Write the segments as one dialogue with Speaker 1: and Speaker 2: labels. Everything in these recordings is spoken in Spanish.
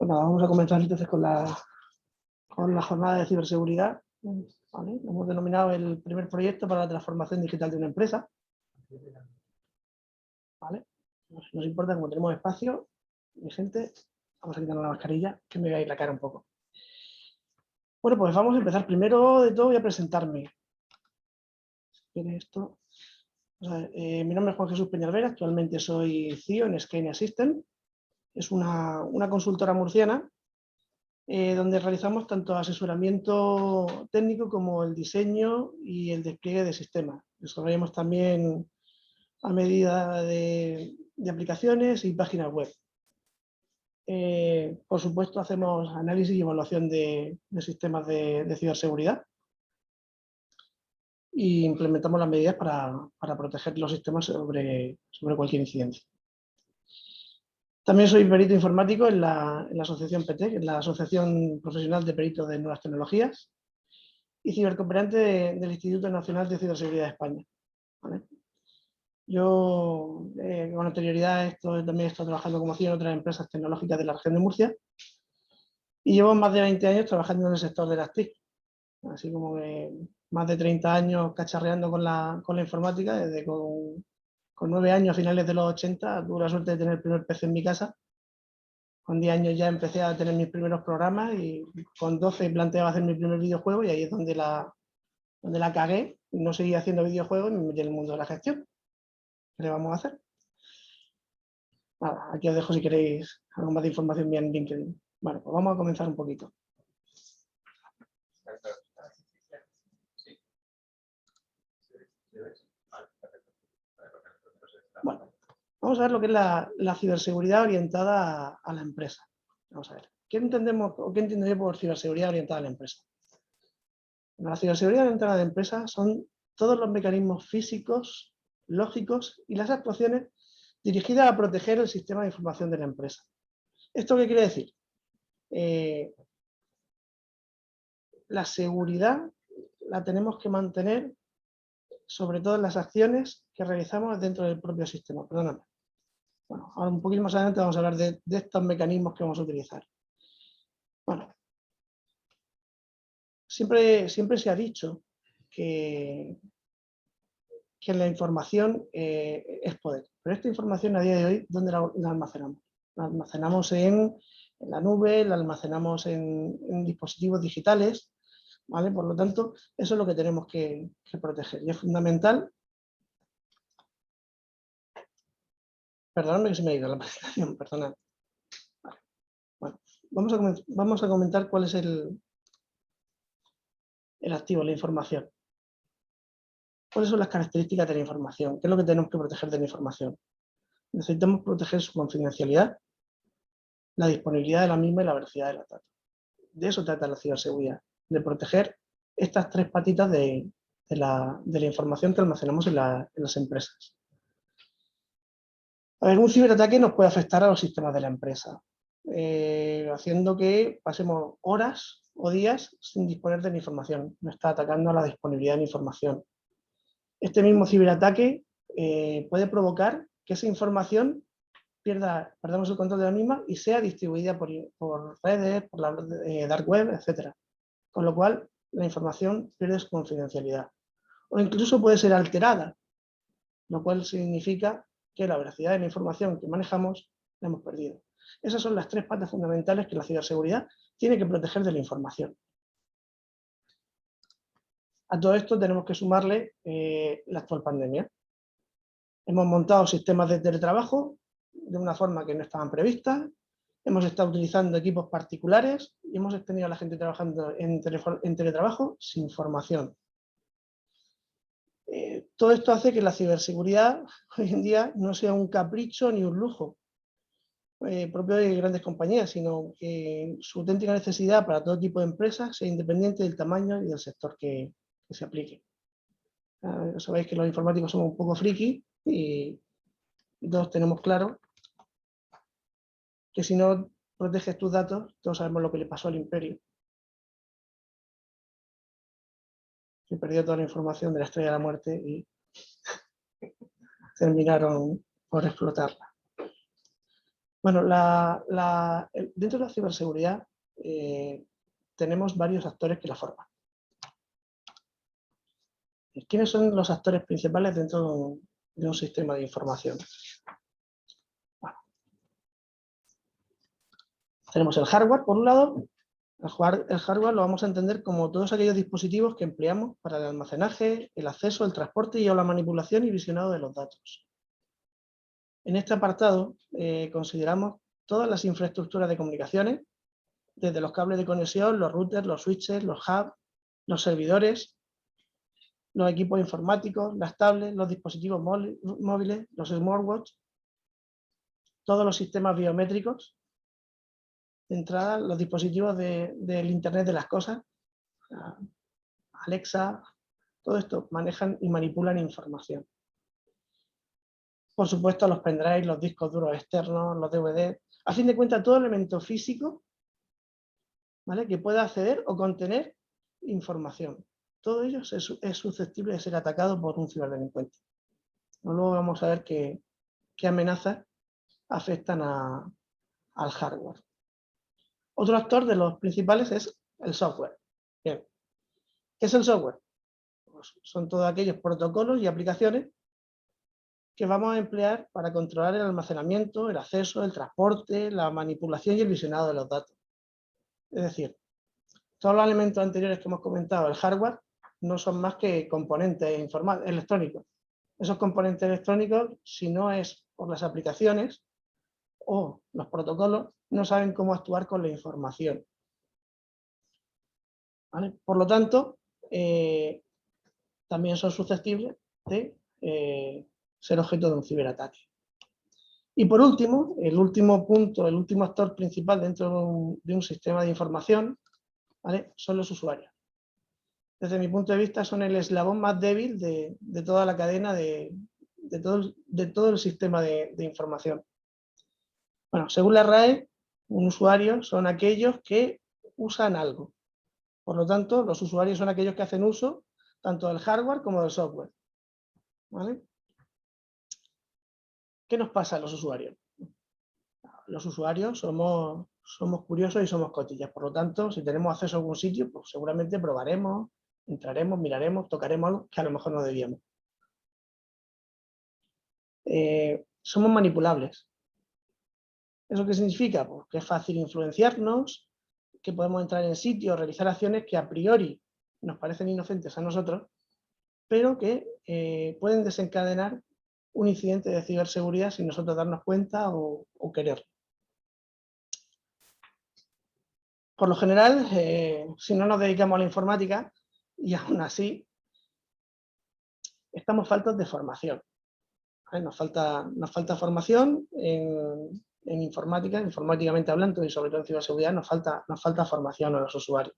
Speaker 1: Bueno, vamos a comenzar entonces con la jornada de ciberseguridad. ¿Vale? Hemos denominado el primer proyecto para la transformación digital de una empresa. ¿Vale? Nos importa, como tenemos espacio, mi gente, vamos a quitarnos la mascarilla, que me va a ir la cara un poco. Bueno, pues vamos a empezar. Primero de todo voy a presentarme. ¿Tiene esto? Mi nombre es Juan Jesús Peñalver, actualmente soy CEO en Scania System. Es una consultora murciana donde realizamos tanto asesoramiento técnico como el diseño y el despliegue de sistemas. Desarrollamos también a medida de aplicaciones y páginas web. Por supuesto, hacemos análisis y evaluación de sistemas de ciberseguridad e implementamos las medidas para proteger los sistemas sobre cualquier incidencia. También soy perito informático en la asociación PT, que es la Asociación Profesional de Peritos de Nuevas Tecnologías, y cibercooperante del Instituto Nacional de Ciberseguridad de España. ¿Vale? Yo con anterioridad también he estado trabajando como CEO en otras empresas tecnológicas de la región de Murcia y llevo más de 20 años trabajando en el sector de las TIC, así como más de 30 años cacharreando con la informática, desde con 9 años a finales de los 80 tuve la suerte de tener el primer PC en mi casa. Con 10 años ya empecé a tener mis primeros programas y con 12 planteaba hacer mi primer videojuego y ahí es donde la cagué y no seguí haciendo videojuegos y me metí en el mundo de la gestión. ¿Qué le vamos a hacer? Nada, aquí os dejo si queréis algo más de información mía en LinkedIn. Bueno, pues vamos a comenzar un poquito. Bueno, vamos a ver lo que es la ciberseguridad orientada a la empresa. Vamos a ver, ¿qué entendemos o qué entiendo yo por ciberseguridad orientada a la empresa? La ciberseguridad orientada a la empresa son todos los mecanismos físicos, lógicos y las actuaciones dirigidas a proteger el sistema de información de la empresa. ¿Esto qué quiere decir? La seguridad la tenemos que mantener sobre todo en las acciones que realizamos dentro del propio sistema. Perdóname. Bueno, ahora un poquito más adelante vamos a hablar de estos mecanismos que vamos a utilizar. Bueno, siempre se ha dicho que la información es poder, pero esta información a día de hoy, ¿dónde la almacenamos? La almacenamos en la nube, la almacenamos en dispositivos digitales, ¿vale? Por lo tanto, eso es lo que tenemos que proteger y es fundamental. Perdóname que se me ha ido la presentación, perdonad. Vale. Bueno, vamos a comentar cuál es el activo, la información. ¿Cuáles son las características de la información? ¿Qué es lo que tenemos que proteger de la información? Necesitamos proteger su confidencialidad, la disponibilidad de la misma y la veracidad de la data. De eso trata la ciberseguridad, de proteger estas tres patitas de la información que almacenamos en las empresas. A ver, un ciberataque nos puede afectar a los sistemas de la empresa, haciendo que pasemos horas o días sin disponer de la información. Nos está atacando a la disponibilidad de la información. Este mismo ciberataque puede provocar que esa información perdamos el control de la misma y sea distribuida por redes, por la dark web, etc. Con lo cual, la información pierde su confidencialidad. O incluso puede ser alterada, lo cual significa que la veracidad de la información que manejamos la hemos perdido. Esas son las tres patas fundamentales que la ciberseguridad tiene que proteger de la información. A todo esto tenemos que sumarle la actual pandemia. Hemos montado sistemas de teletrabajo de una forma que no estaban previstas, hemos estado utilizando equipos particulares y hemos tenido a la gente trabajando en teletrabajo sin formación. Todo esto hace que la ciberseguridad hoy en día no sea un capricho ni un lujo propio de grandes compañías, sino que su auténtica necesidad para todo tipo de empresas sea independiente del tamaño y del sector que se aplique. Sabéis que los informáticos somos un poco friki y todos tenemos claro que si no proteges tus datos, todos sabemos lo que le pasó al imperio. Que perdió toda la información de la Estrella de la Muerte y terminaron por explotarla. Bueno, dentro de la ciberseguridad tenemos varios actores que la forman. ¿Quiénes son los actores principales dentro de un sistema de información? Bueno, tenemos el hardware, por un lado. El hardware lo vamos a entender como todos aquellos dispositivos que empleamos para el almacenaje, el acceso, el transporte y o la manipulación y visionado de los datos. En este apartado consideramos todas las infraestructuras de comunicaciones, desde los cables de conexión, los routers, los switches, los hubs, los servidores, los equipos informáticos, las tablets, los dispositivos móviles, los smartwatches, todos los sistemas biométricos, de entrada, los dispositivos del Internet de las cosas, Alexa, todo esto manejan y manipulan información. Por supuesto, los pendrives, los discos duros externos, los DVD. A fin de cuentas, todo elemento físico, ¿vale?, que pueda acceder o contener información. Todo ello es susceptible de ser atacado por un ciberdelincuente. Luego vamos a ver qué amenazas afectan al hardware. Otro actor de los principales es el software. Bien. ¿Qué es el software? Pues son todos aquellos protocolos y aplicaciones que vamos a emplear para controlar el almacenamiento, el acceso, el transporte, la manipulación y el visionado de los datos. Es decir, todos los elementos anteriores que hemos comentado, el hardware, no son más que componentes electrónicos. Esos componentes electrónicos, si no es por las aplicaciones o los protocolos, no saben cómo actuar con la información. ¿Vale? Por lo tanto, también son susceptibles de ser objeto de un ciberataque. Y por último, el último punto, el último actor principal dentro de un sistema de información, ¿vale?, son los usuarios. Desde mi punto de vista son el eslabón más débil de toda la cadena de todo el sistema de información. Bueno, según la RAE, un usuario son aquellos que usan algo. Por lo tanto, los usuarios son aquellos que hacen uso tanto del hardware como del software. ¿Vale? ¿Qué nos pasa a los usuarios? Los usuarios somos curiosos y somos cotillas. Por lo tanto, si tenemos acceso a algún sitio, pues seguramente probaremos, entraremos, miraremos, tocaremos algo que a lo mejor no debíamos. Somos manipulables. ¿Eso qué significa? Pues que es fácil influenciarnos, que podemos entrar en sitios, realizar acciones que a priori nos parecen inocentes a nosotros, pero que pueden desencadenar un incidente de ciberseguridad sin nosotros darnos cuenta o quererlo. Por lo general, si no nos dedicamos a la informática, y aún así, estamos faltos de formación. ¿Vale? Nos falta formación en informática, informáticamente hablando, y sobre todo en ciberseguridad, nos falta formación a los usuarios.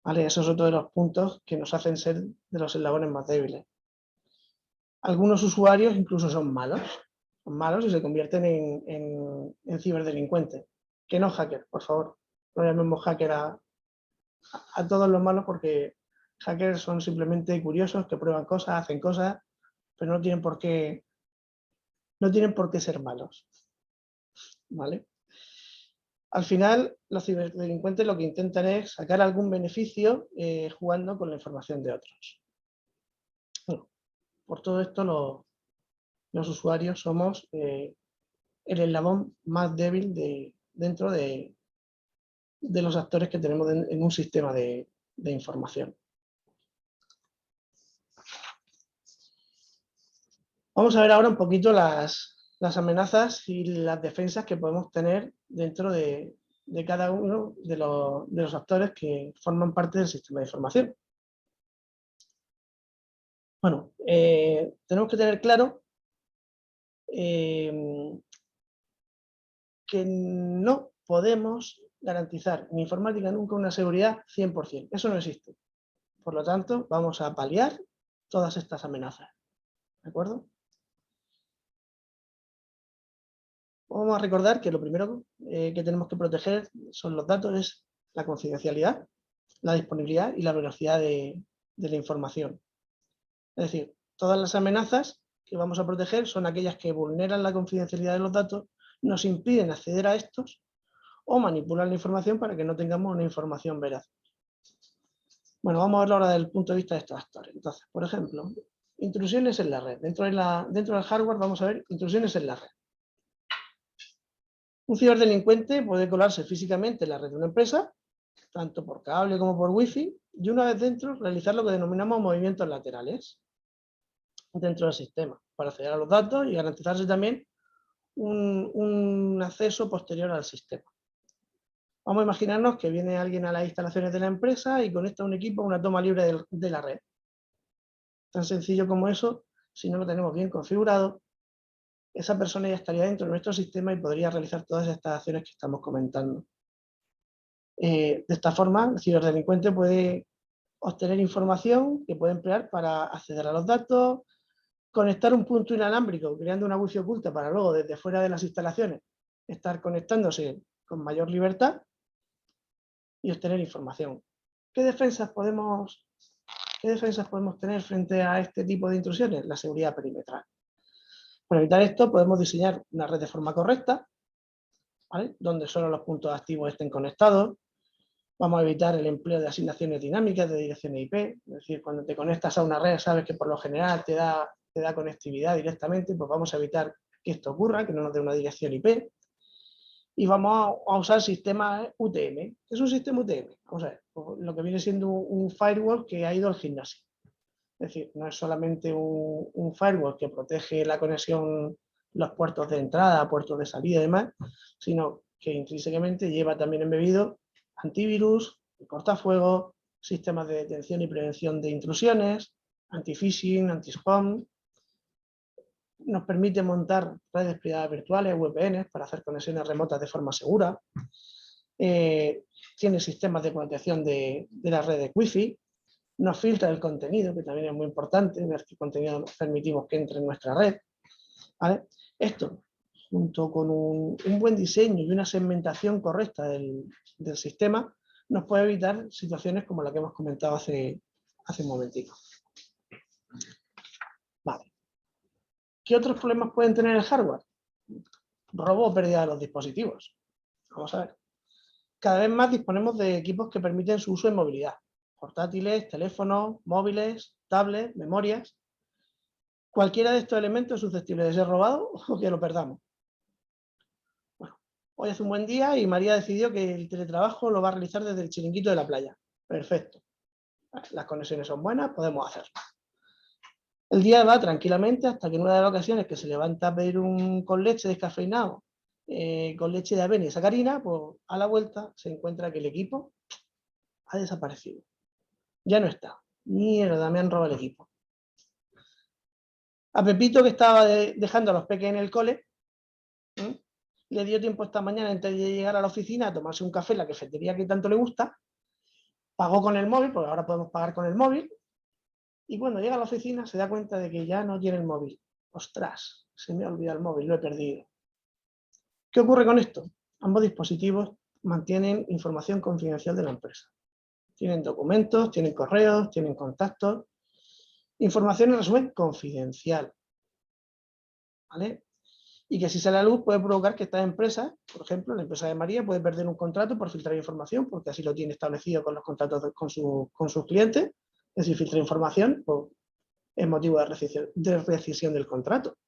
Speaker 1: ¿Vale? Eso es otro de los puntos que nos hacen ser de los eslabones más débiles. Algunos usuarios incluso son malos y se convierten en ciberdelincuentes. Que no hackers, por favor. No llamemos hacker a todos los malos, porque hackers son simplemente curiosos que prueban cosas, hacen cosas, pero no tienen por qué ser malos. ¿Vale? Al final, los ciberdelincuentes lo que intentan es sacar algún beneficio jugando con la información de otros. Bueno, por todo esto, los usuarios somos el eslabón más débil dentro de los actores que tenemos en un sistema de información. Vamos a ver ahora un poquito las amenazas y las defensas que podemos tener dentro de cada uno de los actores que forman parte del sistema de información. Bueno, tenemos que tener claro que no podemos garantizar en informática nunca una seguridad 100%. Eso no existe. Por lo tanto, vamos a paliar todas estas amenazas. ¿De acuerdo? Vamos a recordar que lo primero que tenemos que proteger son los datos, es la confidencialidad, la disponibilidad y la velocidad de la información. Es decir, todas las amenazas que vamos a proteger son aquellas que vulneran la confidencialidad de los datos nos impiden acceder a estos o manipular la información para que no tengamos una información veraz. Bueno, vamos a verlo ahora desde el punto de vista de estos actores. Entonces, por ejemplo, intrusiones en la red. Dentro del hardware vamos a ver intrusiones en la red. Un ciberdelincuente puede colarse físicamente en la red de una empresa, tanto por cable como por wifi, y una vez dentro realizar lo que denominamos movimientos laterales dentro del sistema, para acceder a los datos y garantizarse también un acceso posterior al sistema. Vamos a imaginarnos que viene alguien a las instalaciones de la empresa y conecta un equipo a una toma libre de la red. Tan sencillo como eso, si no lo tenemos bien configurado, esa persona ya estaría dentro de nuestro sistema y podría realizar todas estas acciones que estamos comentando. De esta forma, el ciberdelincuente puede obtener información que puede emplear para acceder a los datos, conectar un punto inalámbrico, creando una wifi oculta para luego desde fuera de las instalaciones estar conectándose con mayor libertad y obtener información. ¿Qué defensas podemos tener frente a este tipo de intrusiones? La seguridad perimetral. Para evitar esto podemos diseñar una red de forma correcta, ¿vale?, donde solo los puntos activos estén conectados. Vamos a evitar el empleo de asignaciones dinámicas de direcciones IP, es decir, cuando te conectas a una red sabes que por lo general te da conectividad directamente, pues vamos a evitar que esto ocurra, que no nos dé una dirección IP. Y vamos a usar sistemas UTM. ¿Qué es un sistema UTM? Vamos a ver, lo que viene siendo un firewall que ha ido al gimnasio. Es decir, no es solamente un firewall que protege la conexión, los puertos de entrada, puertos de salida y demás, sino que intrínsecamente lleva también embebido antivirus, cortafuegos, sistemas de detención y prevención de intrusiones, anti-phishing, anti-spam. Nos permite montar redes privadas virtuales, VPNs, para hacer conexiones remotas de forma segura. Tiene sistemas de protección de la red de Wi-Fi. Nos filtra el contenido, que también es muy importante, ver qué contenido nos permitimos que entre en nuestra red, ¿vale? Esto, junto con un buen diseño y una segmentación correcta del sistema, nos puede evitar situaciones como la que hemos comentado hace un momentito. Vale. ¿Qué otros problemas pueden tener el hardware? Robo o pérdida de los dispositivos. Vamos a ver. Cada vez más disponemos de equipos que permiten su uso en movilidad. Portátiles, teléfonos, móviles, tablets, memorias. Cualquiera de estos elementos es susceptible de ser robado o que lo perdamos. Bueno, hoy hace un buen día y María decidió que el teletrabajo lo va a realizar desde el chiringuito de la playa. Perfecto. Las conexiones son buenas, podemos hacerlo. El día va tranquilamente hasta que en una de las ocasiones que se levanta a pedir un con leche descafeinado, con leche de avena y sacarina, pues a la vuelta se encuentra que el equipo ha desaparecido. Ya no está. Mierda, me han robado el equipo. A Pepito, que estaba dejando a los peques en el cole, le dio tiempo esta mañana antes de llegar a la oficina a tomarse un café en la cafetería que tanto le gusta, pagó con el móvil, porque ahora podemos pagar con el móvil, y cuando llega a la oficina se da cuenta de que ya no tiene el móvil. Ostras, se me ha olvidado el móvil, lo he perdido. ¿Qué ocurre con esto? Ambos dispositivos mantienen información confidencial de la empresa. Tienen documentos, tienen correos, tienen contactos. Información, en resumen, confidencial. ¿Vale? Y que si sale a la luz puede provocar que esta empresa, por ejemplo, la empresa de María, puede perder un contrato por filtrar información, porque así lo tiene establecido con los contratos con sus clientes. Es decir, filtra información, pues, es motivo de rescisión del contrato.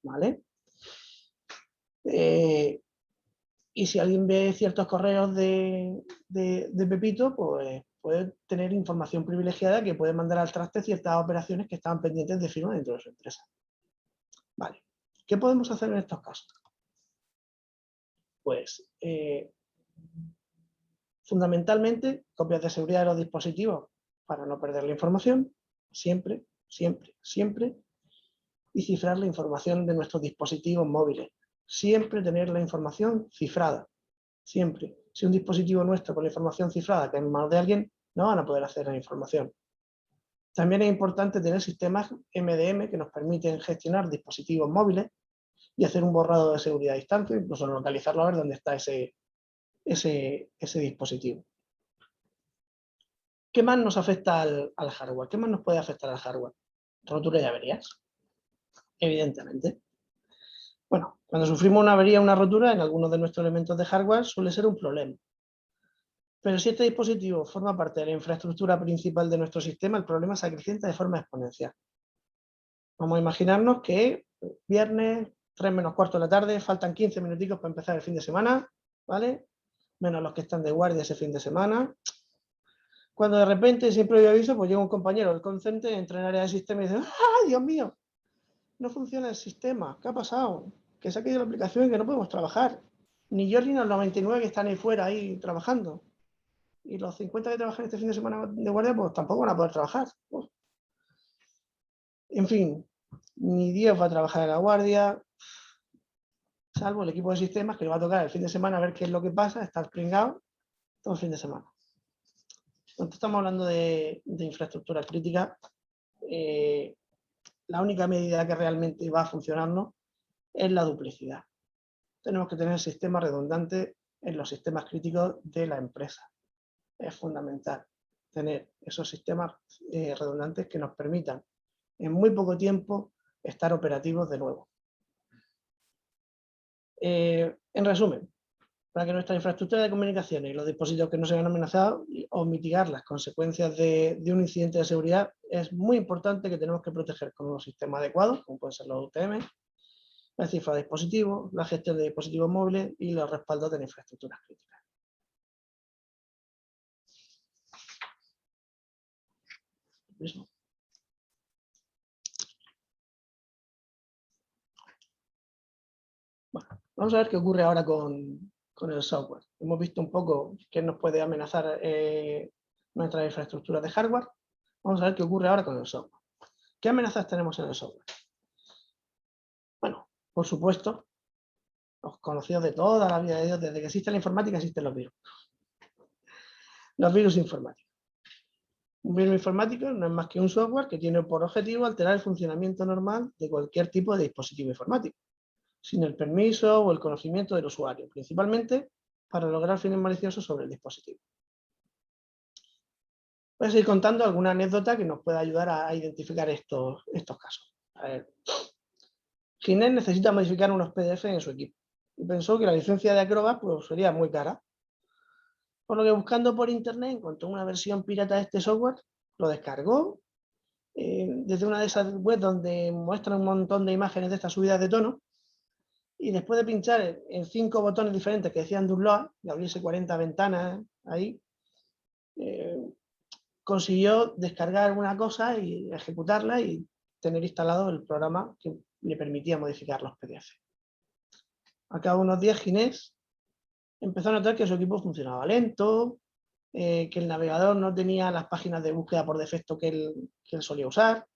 Speaker 1: ¿Vale? Y si alguien ve ciertos correos de Pepito, pues puede tener información privilegiada que puede mandar al traste ciertas operaciones que estaban pendientes de firma dentro de su empresa. Vale. ¿Qué podemos hacer en estos casos? Pues fundamentalmente copias de seguridad de los dispositivos para no perder la información, siempre, siempre, siempre, y cifrar la información de nuestros dispositivos móviles. Siempre tener la información cifrada, siempre. Si un dispositivo nuestro con la información cifrada cae en manos de alguien, no van a poder acceder a la información. También es importante tener sistemas MDM que nos permiten gestionar dispositivos móviles y hacer un borrado de seguridad a distancia, incluso localizarlo a ver dónde está ese dispositivo. ¿Qué más nos afecta al hardware? ¿Qué más nos puede afectar al hardware? Rotura y averías, evidentemente. Bueno, cuando sufrimos una avería o una rotura en algunos de nuestros elementos de hardware suele ser un problema. Pero si este dispositivo forma parte de la infraestructura principal de nuestro sistema, el problema se acrecienta de forma exponencial. Vamos a imaginarnos que viernes, 3 menos cuarto de la tarde, faltan 15 minuticos para empezar el fin de semana, ¿vale? Menos los que están de guardia ese fin de semana. Cuando de repente, sin previo aviso, pues llega un compañero del call center, entra en área de sistema y dice: ¡ah, Dios mío! No funciona el sistema, ¿qué ha pasado? Que se ha caído la aplicación y que no podemos trabajar. Ni yo ni los 99 que están ahí fuera ahí trabajando. Y los 50 que trabajan este fin de semana de guardia, pues tampoco van a poder trabajar. En fin, ni Dios va a trabajar en la guardia, salvo el equipo de sistemas que le va a tocar el fin de semana a ver qué es lo que pasa, estar pringado todo el fin de semana. Cuando estamos hablando de infraestructura crítica, la única medida que realmente va a funcionarnos es la duplicidad. Tenemos que tener sistemas redundantes en los sistemas críticos de la empresa. Es fundamental tener esos sistemas redundantes que nos permitan en muy poco tiempo estar operativos de nuevo. En resumen, para que nuestra infraestructura de comunicaciones y los dispositivos que no se vean amenazados o mitigar las consecuencias de un incidente de seguridad, es muy importante que tenemos que proteger con unos sistemas adecuados, como pueden ser los UTM, la cifra de dispositivos, la gestión de dispositivos móviles y los respaldos de la infraestructura crítica. Bueno, vamos a ver qué ocurre ahora con el software. Hemos visto un poco qué nos puede amenazar nuestras infraestructuras de hardware. Vamos a ver qué ocurre ahora con el software. ¿Qué amenazas tenemos en el software? Bueno, por supuesto, los conocidos de toda la vida de Dios, desde que existe la informática existen los virus. Los virus informáticos. Un virus informático no es más que un software que tiene por objetivo alterar el funcionamiento normal de cualquier tipo de dispositivo informático, sin el permiso o el conocimiento del usuario, principalmente para lograr fines maliciosos sobre el dispositivo. Voy a seguir contando alguna anécdota que nos pueda ayudar a identificar estos casos. A ver. Ginés necesita modificar unos PDF en su equipo y pensó que la licencia de Acrobat pues, sería muy cara. Por lo que buscando por internet encontró una versión pirata de este software, lo descargó desde una de esas webs donde muestran un montón de imágenes de estas subidas de tono, y después de pinchar en 5 botones diferentes que decían download y abrirse 40 ventanas ahí, consiguió descargar alguna cosa y ejecutarla y tener instalado el programa que le permitía modificar los PDF. A cabo de unos días, Ginés empezó a notar que su equipo funcionaba lento, que el navegador no tenía las páginas de búsqueda por defecto que él solía usar,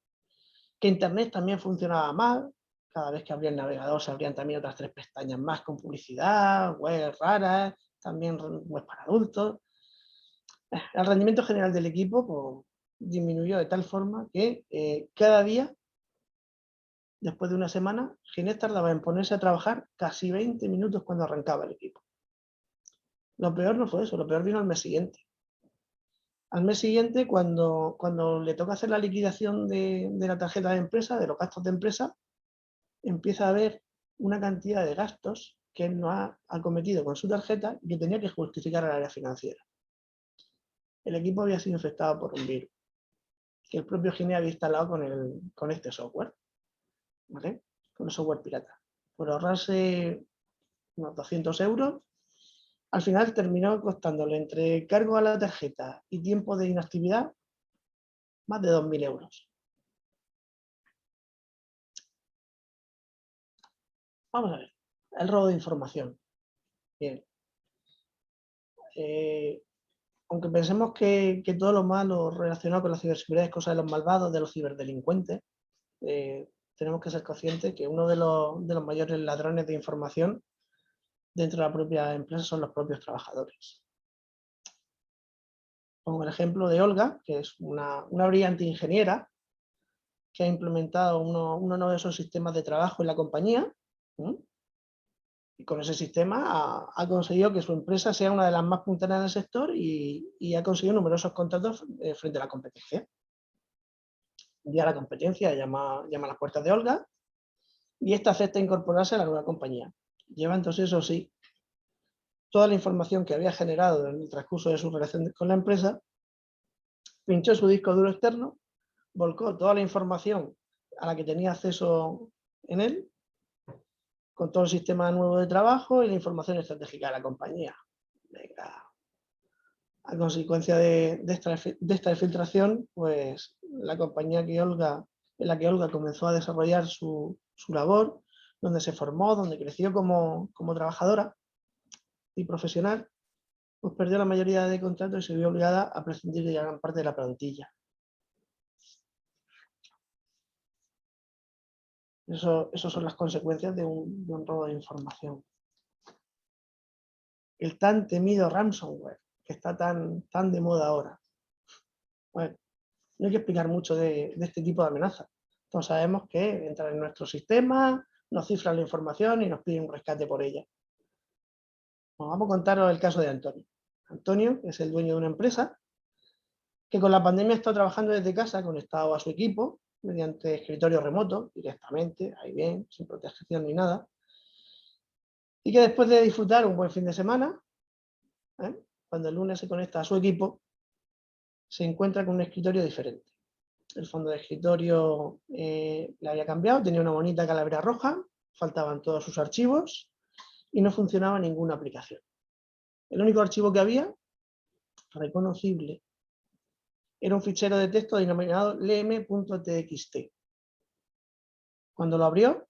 Speaker 1: que Internet también funcionaba mal. Cada vez que abría el navegador se abrían también otras 3 pestañas más con publicidad, webs raras, también webs para adultos. El rendimiento general del equipo pues, disminuyó de tal forma que cada día, después de una semana, Ginés tardaba en ponerse a trabajar casi 20 minutos cuando arrancaba el equipo. Lo peor no fue eso, lo peor vino al mes siguiente. Al mes siguiente, cuando le toca hacer la liquidación de la tarjeta de empresa, de los gastos de empresa, empieza a haber una cantidad de gastos que él no ha acometido con su tarjeta y que tenía que justificar al área financiera. El equipo había sido infectado por un virus que el propio Ginés había instalado con este software, ¿vale? Con el software pirata. Por ahorrarse unos 200 euros, al final terminó costándole entre cargo a la tarjeta y tiempo de inactividad más de 2.000 euros. Vamos a ver, el robo de información. Bien. Aunque pensemos que todo lo malo relacionado con la ciberseguridad es cosa de los malvados, de los ciberdelincuentes, tenemos que ser conscientes que uno de los mayores ladrones de información dentro de la propia empresa son los propios trabajadores. Pongo el ejemplo de Olga, que es una brillante ingeniera que ha implementado uno de esos sistemas de trabajo en la compañía, y con ese sistema ha conseguido que su empresa sea una de las más punteras del sector y ha conseguido numerosos contratos frente a la competencia. Un día la competencia llama a las puertas de Olga y esta acepta incorporarse a la nueva compañía. Lleva entonces, eso sí, toda la información que había generado en el transcurso de su relación con la empresa, pinchó su disco duro externo, volcó toda la información a la que tenía acceso en él, con todo el sistema nuevo de trabajo y la información estratégica de la compañía. Venga. A consecuencia de esta filtración, pues la compañía en la que Olga comenzó a desarrollar su labor, donde se formó, donde creció como trabajadora y profesional, pues perdió la mayoría de contratos y se vio obligada a prescindir de gran parte de la plantilla. Esas son las consecuencias de un robo de información. El tan temido ransomware, que está tan de moda ahora. Bueno, no hay que explicar mucho de este tipo de amenazas. Todos sabemos que entran en nuestro sistema, nos cifran la información y nos piden un rescate por ella. Pues vamos a contaros el caso de Antonio. Antonio es el dueño de una empresa que con la pandemia está trabajando desde casa, conectado a su equipo, mediante escritorio remoto, directamente, ahí bien, sin protección ni nada. Y que después de disfrutar un buen fin de semana, cuando el lunes se conecta a su equipo, se encuentra con un escritorio diferente. El fondo de escritorio le había cambiado, tenía una bonita calavera roja, faltaban todos sus archivos y no funcionaba ninguna aplicación. El único archivo que había, reconocible, era un fichero de texto denominado lm.txt. Cuando lo abrió,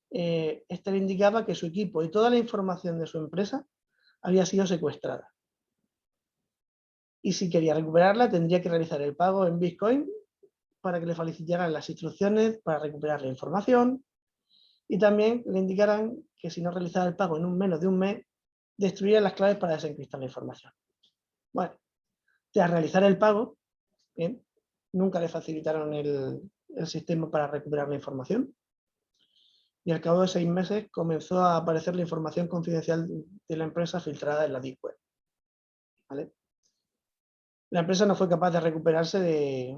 Speaker 1: este le indicaba que su equipo y toda la información de su empresa había sido secuestrada. Y si quería recuperarla, tendría que realizar el pago en Bitcoin para que le facilitaran las instrucciones para recuperar la información y también le indicaran que si no realizaba el pago en menos de un mes, destruirían las claves para desencriptar la información. Bueno, tras realizar el pago, bien, nunca le facilitaron el sistema para recuperar la información y al cabo de 6 meses comenzó a aparecer la información confidencial de la empresa filtrada en la Deep Web. ¿Vale? La empresa no fue capaz de recuperarse de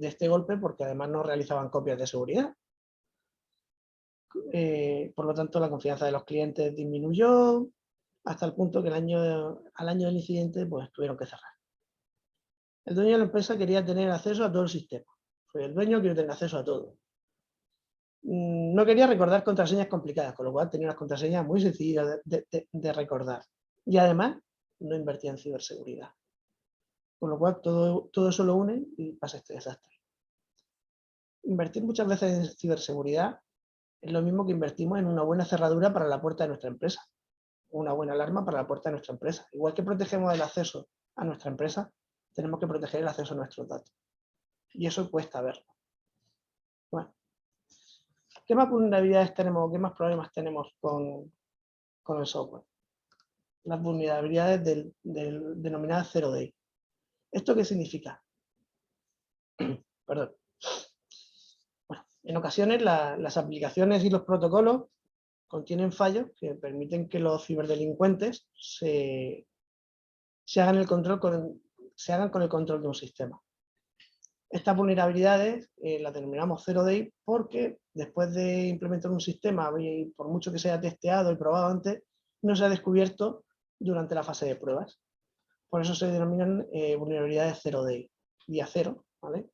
Speaker 1: este golpe porque además no realizaban copias de seguridad. Por lo tanto, la confianza de los clientes disminuyó hasta el punto que al año del incidente pues, tuvieron que cerrar. El dueño de la empresa quería tener acceso a todo el sistema. Soy el dueño, quiero tener acceso a todo. No quería recordar contraseñas complicadas, con lo cual tenía unas contraseñas muy sencillas de recordar. Y además, no invertía en ciberseguridad. Con lo cual, todo eso lo une y pasa este desastre. Invertir muchas veces en ciberseguridad es lo mismo que invertimos en una buena cerradura para la puerta de nuestra empresa, una buena alarma para la puerta de nuestra empresa. Igual que protegemos el acceso a nuestra empresa, tenemos que proteger el acceso a nuestros datos. Y eso cuesta verlo. Bueno, ¿qué más vulnerabilidades tenemos, qué más problemas tenemos con el software? Las vulnerabilidades denominadas Zero Day. ¿Esto qué significa? Perdón. Bueno, en ocasiones las aplicaciones y los protocolos contienen fallos que permiten que los ciberdelincuentes se hagan con el control de un sistema. Estas vulnerabilidades las denominamos Zero Day porque después de implementar un sistema, y por mucho que sea testeado y probado antes, no se ha descubierto durante la fase de pruebas. Por eso se denominan vulnerabilidades Zero Day, día cero, ¿vale?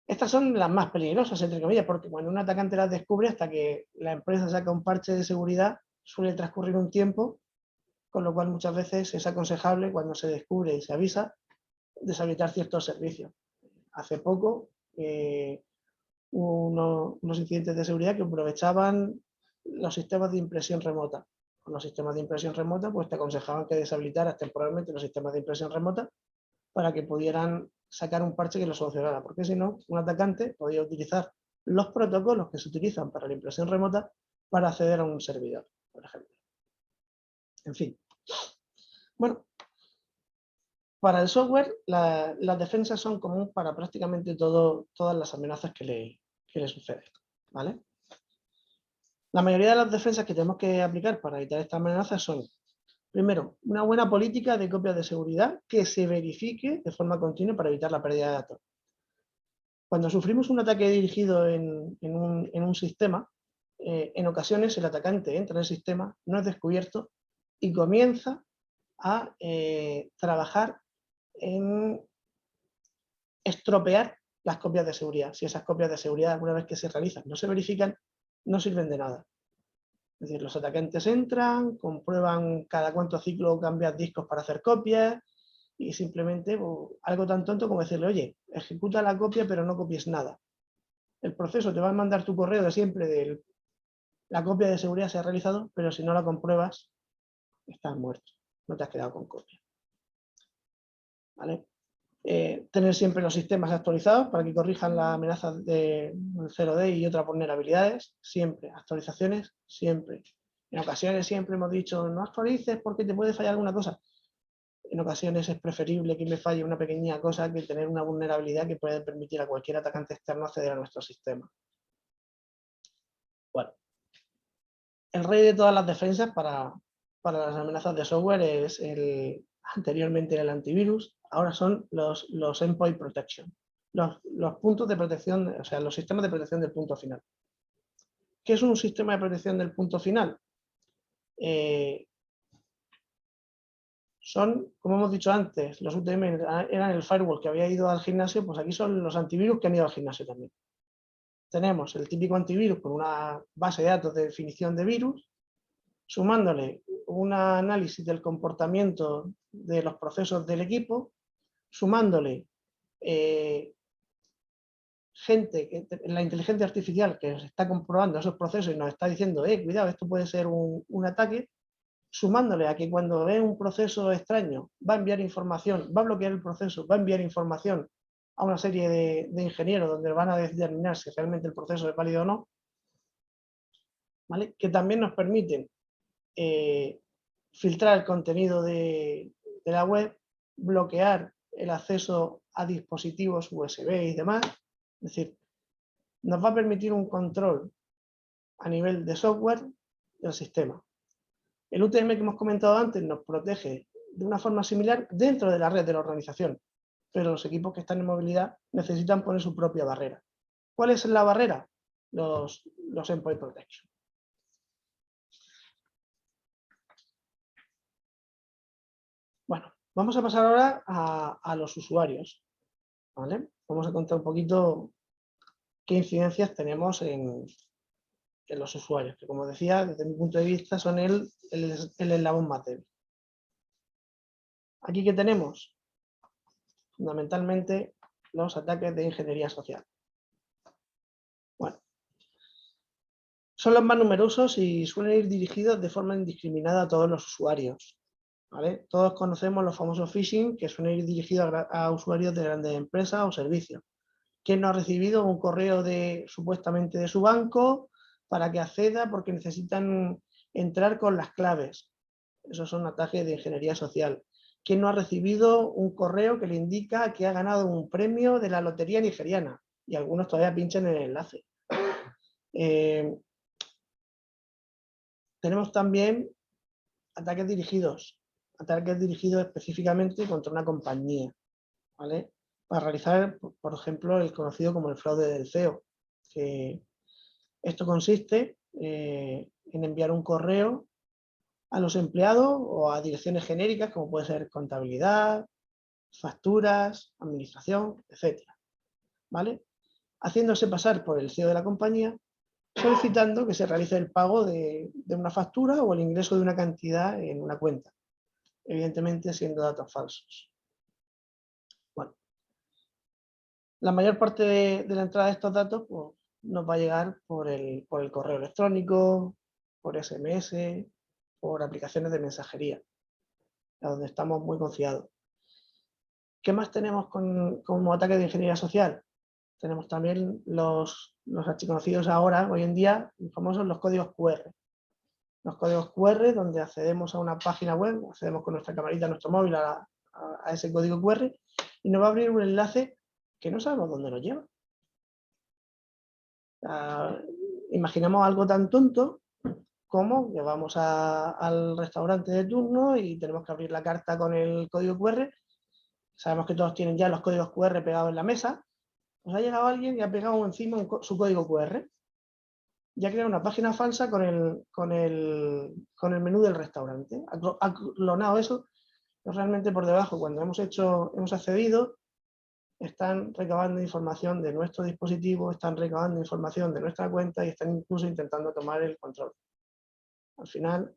Speaker 1: Estas son las más peligrosas, entre comillas, porque cuando un atacante las descubre, hasta que la empresa saca un parche de seguridad, suele transcurrir un tiempo, con lo cual muchas veces es aconsejable, cuando se descubre y se avisa, deshabilitar ciertos servicios. Hace poco hubo unos incidentes de seguridad que aprovechaban los sistemas de impresión remota. Con los sistemas de impresión remota, pues te aconsejaban que deshabilitaras temporalmente los sistemas de impresión remota para que pudieran sacar un parche que lo solucionara, porque si no, un atacante podía utilizar los protocolos que se utilizan para la impresión remota para acceder a un servidor, por ejemplo. En fin. Bueno, para el software, las defensas son comunes para prácticamente todas las amenazas que le suceden, ¿vale? La mayoría de las defensas que tenemos que aplicar para evitar estas amenazas son, primero, una buena política de copias de seguridad que se verifique de forma continua para evitar la pérdida de datos. Cuando sufrimos un ataque dirigido en un sistema, en ocasiones el atacante entra en el sistema, no es descubierto y comienza a trabajar en estropear las copias de seguridad. Si esas copias de seguridad, una vez que se realizan, no se verifican, no sirven de nada. Es decir, los atacantes entran, comprueban cada cuánto ciclo cambias discos para hacer copias y simplemente algo tan tonto como decirle, oye, ejecuta la copia pero no copies nada. El proceso te va a mandar tu correo de siempre de la copia de seguridad se ha realizado, pero si no la compruebas, estás muerto, no te has quedado con copia. ¿Vale? Tener siempre los sistemas actualizados para que corrijan las amenazas de 0D y otras vulnerabilidades, siempre, actualizaciones, siempre. En ocasiones siempre hemos dicho, no actualices porque te puede fallar alguna cosa. En ocasiones es preferible que me falle una pequeña cosa que tener una vulnerabilidad que puede permitir a cualquier atacante externo acceder a nuestro sistema. Bueno, el rey de todas las defensas para las amenazas de software es anteriormente era el antivirus, ahora son los endpoint protection, los puntos de protección, o sea, los sistemas de protección del punto final. ¿Qué es un sistema de protección del punto final? Son, como hemos dicho antes, los UTM eran el firewall que había ido al gimnasio, pues aquí son los antivirus que han ido al gimnasio también. Tenemos el típico antivirus con una base de datos de definición de virus, sumándole un análisis del comportamiento de los procesos del equipo, sumándole gente, la inteligencia artificial que nos está comprobando esos procesos y nos está diciendo, cuidado, esto puede ser un ataque, sumándole a que cuando ve un proceso extraño va a enviar información, va a bloquear el proceso, va a enviar información a una serie de ingenieros donde van a determinar si realmente el proceso es válido o no, ¿vale? Que también nos permiten filtrar el contenido de la web, bloquear el acceso a dispositivos USB y demás. Es decir, nos va a permitir un control a nivel de software del sistema. El UTM que hemos comentado antes nos protege de una forma similar dentro de la red de la organización, pero los equipos que están en movilidad necesitan poner su propia barrera. ¿Cuál es la barrera? Los endpoint protection. Bueno, vamos a pasar ahora a los usuarios, ¿vale? Vamos a contar un poquito qué incidencias tenemos en los usuarios, que como decía, desde mi punto de vista son el eslabón más débil. Aquí que tenemos fundamentalmente los ataques de ingeniería social. Bueno, son los más numerosos y suelen ir dirigidos de forma indiscriminada a todos los usuarios, ¿vale? Todos conocemos los famosos phishing que suelen ir dirigidos a usuarios de grandes empresas o servicios. ¿Quién no ha recibido un correo supuestamente de su banco para que acceda porque necesitan entrar con las claves? Esos son ataques de ingeniería social. ¿Quién no ha recibido un correo que le indica que ha ganado un premio de la lotería nigeriana? Y algunos todavía pinchan en el enlace. Tenemos también ataques dirigidos específicamente contra una compañía, ¿vale? Para realizar, por ejemplo, el conocido como el fraude del CEO, que esto consiste en enviar un correo a los empleados o a direcciones genéricas, como puede ser contabilidad, facturas, administración, etc. ¿Vale? Haciéndose pasar por el CEO de la compañía, solicitando que se realice el pago de una factura o el ingreso de una cantidad en una cuenta, evidentemente siendo datos falsos. Bueno, la mayor parte de la entrada de estos datos pues, nos va a llegar por el correo electrónico, por SMS, por aplicaciones de mensajería, a donde estamos muy confiados. ¿Qué más tenemos como ataque de ingeniería social? Tenemos también los archiconocidos ahora, hoy en día, famosos los códigos QR. Los códigos QR donde accedemos a una página web, accedemos con nuestra camarita, nuestro móvil a ese código QR y nos va a abrir un enlace que no sabemos dónde nos lleva. Imaginamos algo tan tonto como que vamos al restaurante de turno y tenemos que abrir la carta con el código QR. Sabemos que todos tienen ya los códigos QR pegados en la mesa Pues ha llegado alguien y ha pegado encima su código QR. Y ha creado una página falsa con el menú del restaurante. Ha clonado eso. Pero realmente por debajo, cuando hemos accedido, están recabando información de nuestro dispositivo, están recabando información de nuestra cuenta y están incluso intentando tomar el control. Al final,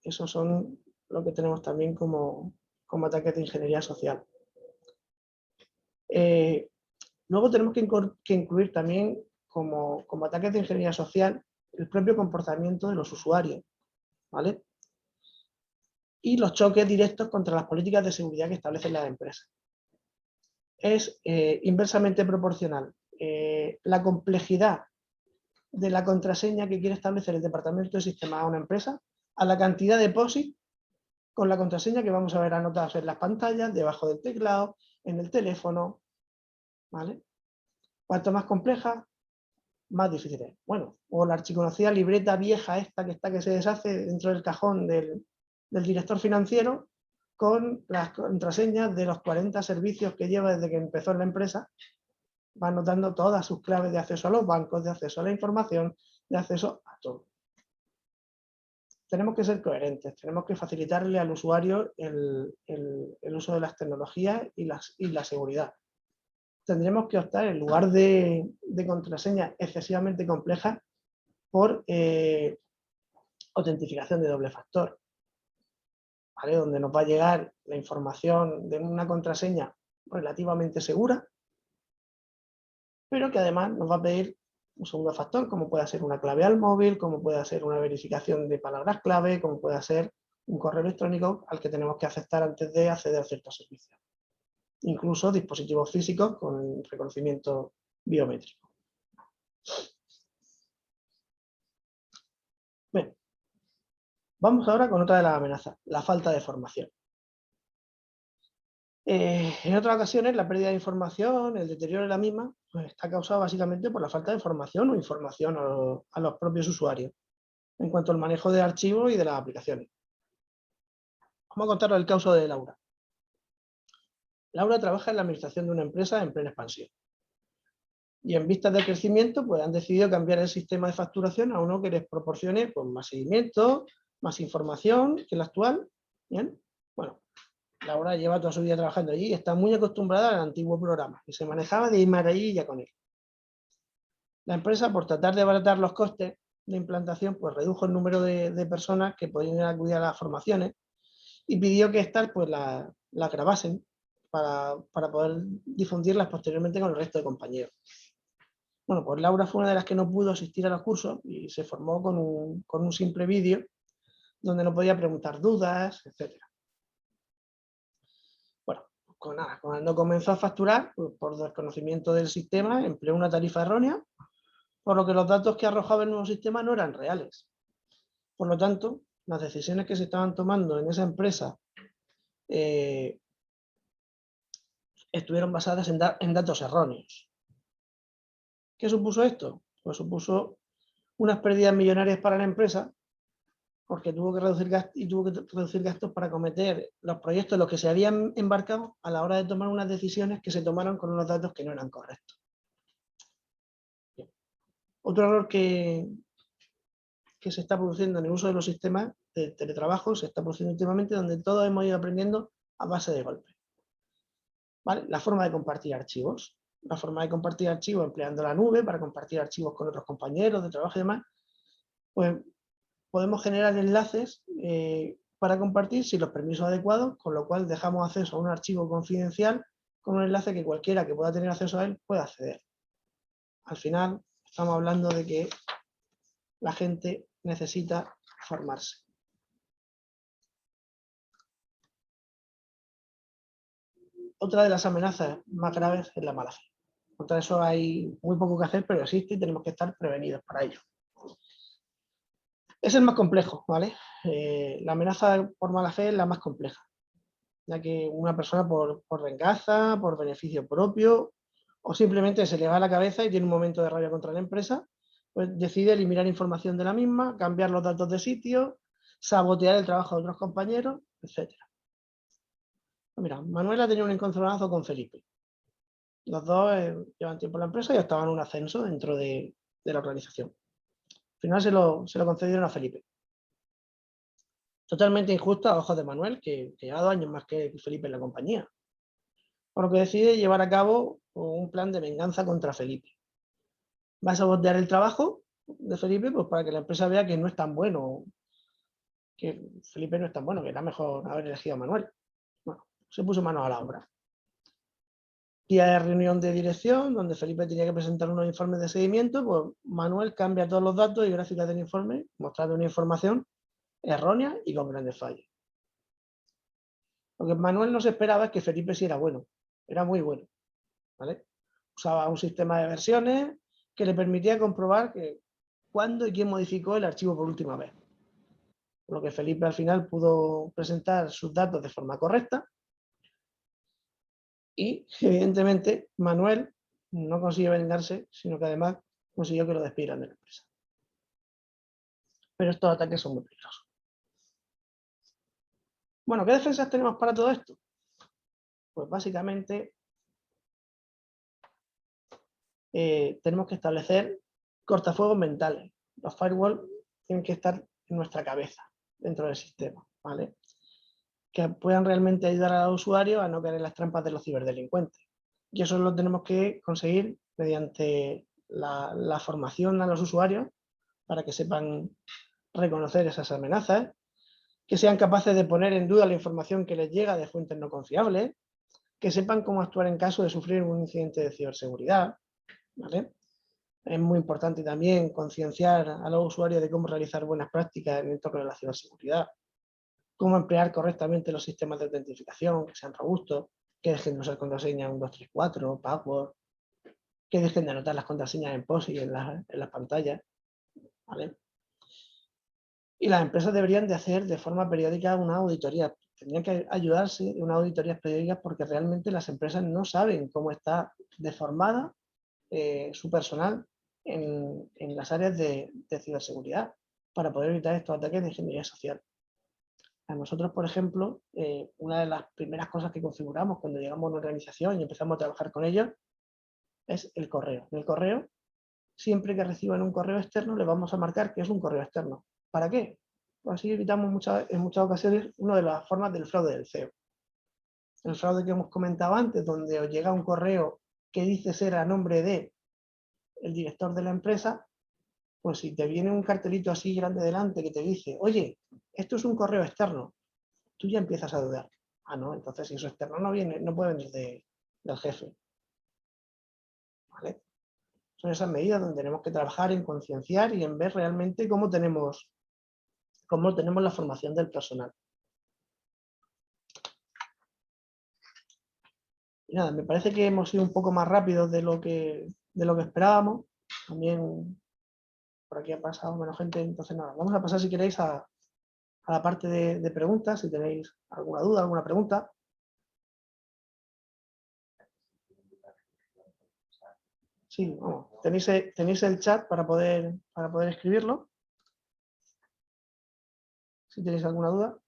Speaker 1: esos son lo que tenemos también como ataques de ingeniería social. Luego tenemos que incluir también como ataques de ingeniería social el propio comportamiento de los usuarios, ¿vale? Y los choques directos contra las políticas de seguridad que establecen las empresas. Es inversamente proporcional la complejidad de la contraseña que quiere establecer el departamento de sistemas a una empresa a la cantidad de POSIT con la contraseña que vamos a ver anotadas en las pantallas, debajo del teclado, en el teléfono, ¿vale? Cuanto más compleja, más difícil es. Bueno, o la archiconocida libreta vieja esta que se deshace dentro del cajón del director financiero con las contraseñas de los 40 servicios que lleva desde que empezó en la empresa. Va anotando todas sus claves de acceso a los bancos, de acceso a la información, de acceso a todo. Tenemos que ser coherentes, tenemos que facilitarle al usuario el uso de las tecnologías y la seguridad. Tendremos que optar, en lugar de contraseñas excesivamente complejas, por autentificación de doble factor, ¿vale? Donde nos va a llegar la información de una contraseña relativamente segura, pero que además nos va a pedir un segundo factor, como puede ser una clave al móvil, como puede ser una verificación de palabras clave, como puede ser un correo electrónico al que tenemos que aceptar antes de acceder a ciertos servicios. Incluso dispositivos físicos con reconocimiento biométrico. Bien. Vamos ahora con otra de las amenazas, la falta de formación. En otras ocasiones, la pérdida de información, el deterioro de la misma, pues está causado básicamente por la falta de formación o información a los propios usuarios en cuanto al manejo de archivos y de las aplicaciones. Vamos a contaros el caso de Laura. Laura trabaja en la administración de una empresa en plena expansión. Y en vistas del crecimiento, pues han decidido cambiar el sistema de facturación a uno que les proporcione pues, más seguimiento, más información que el actual. ¿Bien? Bueno, Laura lleva toda su vida trabajando allí y está muy acostumbrada al antiguo programa, que se manejaba de maravilla con él. La empresa, por tratar de abaratar los costes de implantación, pues redujo el número de personas que podían acudir a las formaciones y pidió que estas pues, las grabasen para poder difundirlas posteriormente con el resto de compañeros. Bueno, pues Laura fue una de las que no pudo asistir a los cursos y se formó con un simple vídeo donde no podía preguntar dudas, etc. Bueno, cuando comenzó a facturar, pues, por desconocimiento del sistema, empleó una tarifa errónea, por lo que los datos que arrojaba el nuevo sistema no eran reales. Por lo tanto, las decisiones que se estaban tomando en esa empresa estuvieron basadas en datos erróneos. ¿Qué supuso esto? Pues supuso unas pérdidas millonarias para la empresa, porque tuvo que reducir gastos para acometer los proyectos en los que se habían embarcado a la hora de tomar unas decisiones que se tomaron con unos datos que no eran correctos. Bien. Otro error que se está produciendo en el uso de los sistemas de teletrabajo se está produciendo últimamente, donde todos hemos ido aprendiendo a base de golpes. ¿Vale? La forma de compartir archivos. La forma de compartir archivos empleando la nube para compartir archivos con otros compañeros de trabajo y demás, pues podemos generar enlaces para compartir sin los permisos adecuados, con lo cual dejamos acceso a un archivo confidencial con un enlace que cualquiera que pueda tener acceso a él pueda acceder. Al final, estamos hablando de que la gente necesita formarse. Otra de las amenazas más graves es la mala fe. Contra eso hay muy poco que hacer, pero existe y tenemos que estar prevenidos para ello. Es el más complejo, ¿vale? La amenaza por mala fe es la más compleja, ya que una persona por venganza, por beneficio propio, o simplemente se le va a la cabeza y tiene un momento de rabia contra la empresa, pues decide eliminar información de la misma, cambiar los datos de sitio, sabotear el trabajo de otros compañeros, etc. Mira, Manuela tenía un encontronazo con Felipe Los dos llevan tiempo en la empresa y estaban en un ascenso dentro de la organización. Al final se lo concedieron a Felipe. Totalmente injusto a ojos de Manuel, que lleva 2 años más que Felipe en la compañía. Por lo que decide llevar a cabo un plan de venganza contra Felipe. Va a sabotear el trabajo de Felipe pues, para que la empresa vea que no es tan bueno, que Felipe no es tan bueno, que era mejor haber elegido a Manuel. Bueno, se puso manos a la obra. Día de reunión de dirección, donde Felipe tenía que presentar unos informes de seguimiento, pues Manuel cambia todos los datos y gráficas del informe, mostrando una información errónea y con grandes fallos. Lo que Manuel no se esperaba es que Felipe sí era bueno, era muy bueno, ¿vale? Usaba un sistema de versiones que le permitía comprobar que cuándo y quién modificó el archivo por última vez. Por lo que Felipe al final pudo presentar sus datos de forma correcta y, evidentemente, Manuel no consiguió vengarse, sino que además consiguió que lo despidieran de la empresa. Pero estos ataques son muy peligrosos. Bueno, ¿qué defensas tenemos para todo esto? Pues básicamente tenemos que establecer cortafuegos mentales. Los firewalls tienen que estar en nuestra cabeza, dentro del sistema, ¿vale? Que puedan realmente ayudar al usuario a no caer en las trampas de los ciberdelincuentes. Y eso lo tenemos que conseguir mediante la formación a los usuarios para que sepan reconocer esas amenazas, que sean capaces de poner en duda la información que les llega de fuentes no confiables, que sepan cómo actuar en caso de sufrir un incidente de ciberseguridad, ¿vale? Es muy importante también concienciar a los usuarios de cómo realizar buenas prácticas en el entorno de la ciberseguridad, cómo emplear correctamente los sistemas de autentificación, que sean robustos, que dejen de usar contraseñas 1, 2, 3, 4, password, que dejen de anotar las contraseñas en POSI en las pantallas, ¿vale? Y las empresas deberían de hacer de forma periódica una auditoría. Tendrían que ayudarse en unas auditorías periódicas porque realmente las empresas no saben cómo está deformada su personal en las áreas de ciberseguridad para poder evitar estos ataques de ingeniería social. A nosotros, por ejemplo, una de las primeras cosas que configuramos cuando llegamos a una organización y empezamos a trabajar con ellos es el correo. En el correo, siempre que reciban un correo externo, le vamos a marcar que es un correo externo. ¿Para qué? Pues así evitamos en muchas ocasiones una de las formas del fraude del CEO. El fraude que hemos comentado antes, donde os llega un correo que dice ser a nombre de el director de la empresa, pues si te viene un cartelito así grande delante que te dice, oye, esto es un correo externo, tú ya empiezas a dudar. Ah, no, entonces si eso externo no viene, no puede venir del jefe. ¿Vale? Son esas medidas donde tenemos que trabajar en concienciar y en ver realmente cómo tenemos la formación del personal. Y nada, me parece que hemos sido un poco más rápidos de lo que esperábamos. También por aquí ha pasado menos gente, entonces nada, vamos a pasar si queréis a la parte de preguntas, si tenéis alguna duda, alguna pregunta. Sí, vamos, tenéis el chat para poder escribirlo. Si tenéis alguna duda.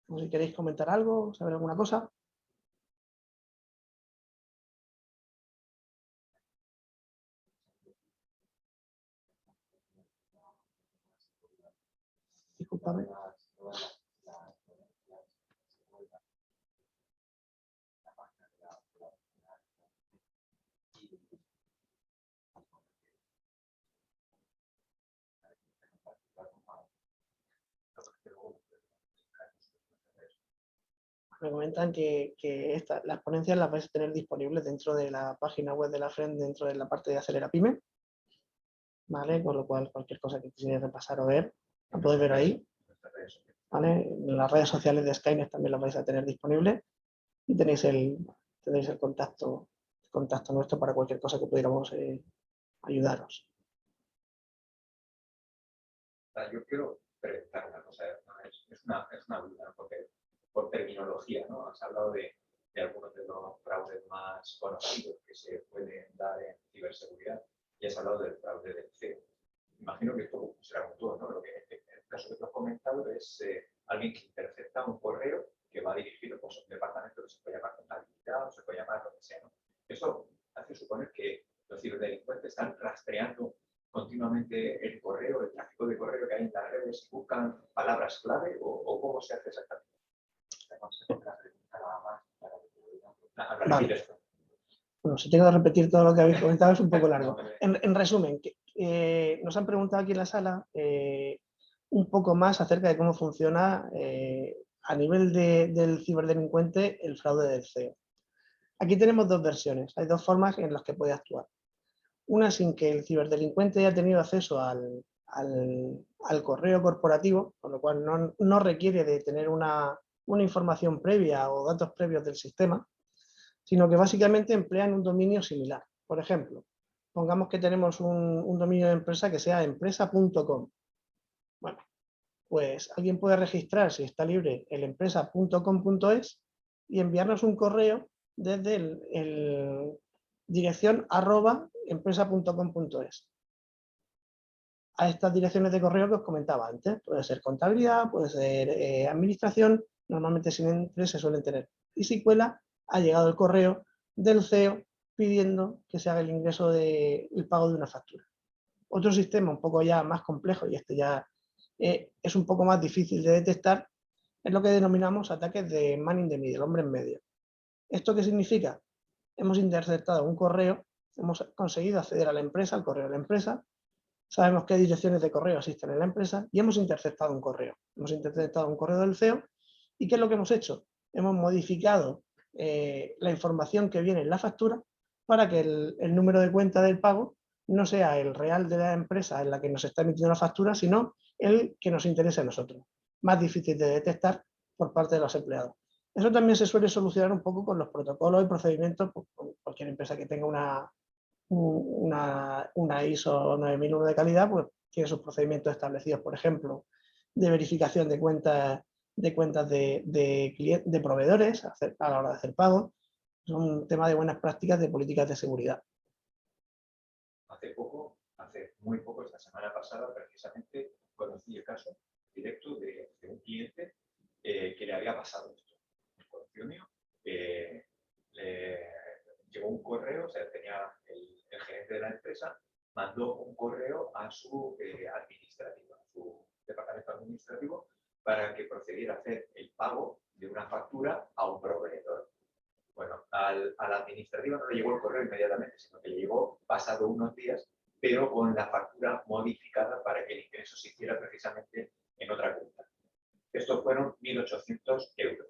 Speaker 1: O si queréis comentar algo, saber alguna cosa. Disculpadme. Me comentan que las ponencias las vais a tener disponibles dentro de la página web de la FREN, dentro de la parte de Acelera Pyme. ¿Vale? Con lo cual, cualquier cosa que quisierais repasar o ver, la podéis ver ahí. ¿Vale? En las redes sociales de Skynet también las vais a tener disponibles y tenéis el contacto nuestro para cualquier cosa que pudiéramos ayudaros.
Speaker 2: Yo quiero preguntar una cosa, es una duda, porque por terminología, ¿no? Has hablado de algunos de los fraudes más conocidos que se pueden dar en ciberseguridad y has hablado del fraude del CEO. Imagino que esto será un todo, ¿no? Lo que en el caso que tú has comentado es alguien que intercepta un correo que va dirigido pues, a un departamento que se puede llamar contabilidad o se puede llamar buscan palabras clave o cómo se hace exactamente?
Speaker 1: Vale. Bueno, si tengo que repetir todo lo que habéis comentado es un poco largo. En resumen, nos han preguntado aquí en la sala un poco más acerca de cómo funciona a nivel del ciberdelincuente el fraude del CEO. Aquí tenemos dos versiones, hay dos formas en las que puede actuar. Una sin que el ciberdelincuente haya tenido acceso al correo corporativo, con lo cual no requiere de tener una información previa o datos previos del sistema, sino que básicamente emplean un dominio similar. Por ejemplo, pongamos que tenemos un dominio de empresa que sea empresa.com. Bueno, pues alguien puede registrar, si está libre, el empresa.com.es y enviarnos un correo desde el dirección @empresa.com.es. A estas direcciones de correo que os comentaba antes. Puede ser contabilidad, puede ser administración, normalmente siempre se suelen tener. Y si cuela, ha llegado el correo del CEO pidiendo que se haga el ingreso del pago de una factura. Otro sistema un poco ya más complejo, y este ya es un poco más difícil de detectar, es lo que denominamos ataques de man in the middle, hombre en medio. ¿Esto qué significa? Hemos interceptado un correo, hemos conseguido acceder a la empresa, al correo de la empresa, sabemos qué direcciones de correo existen en la empresa y hemos interceptado un correo. Hemos interceptado un correo del CEO y ¿qué es lo que hemos hecho? Hemos modificado la información que viene en la factura para que el número de cuenta del pago no sea el real de la empresa en la que nos está emitiendo la factura, sino el que nos interesa a nosotros. Más difícil de detectar por parte de los empleados. Eso también se suele solucionar un poco con los protocolos y procedimientos, pues, con cualquier empresa que tenga una ISO 9001 de calidad, pues tiene sus procedimientos establecidos, por ejemplo, de verificación de cuentas de proveedores a la hora de hacer pagos. Es un tema de buenas prácticas de políticas de seguridad.
Speaker 2: Hace muy poco, esta semana pasada, precisamente, conocí el caso directo de un cliente que le había pasado esto. Un conocido mío, le llegó un correo, o sea, tenía el gerente de la empresa, mandó un correo a su administrativo, a su departamento administrativo, para que procediera a hacer el pago de una factura a un proveedor. Bueno, a la administrativa no le llegó el correo inmediatamente, sino que le llegó pasado unos días, pero con la factura modificada para que el ingreso se hiciera precisamente en otra cuenta. Estos fueron 1.800 euros.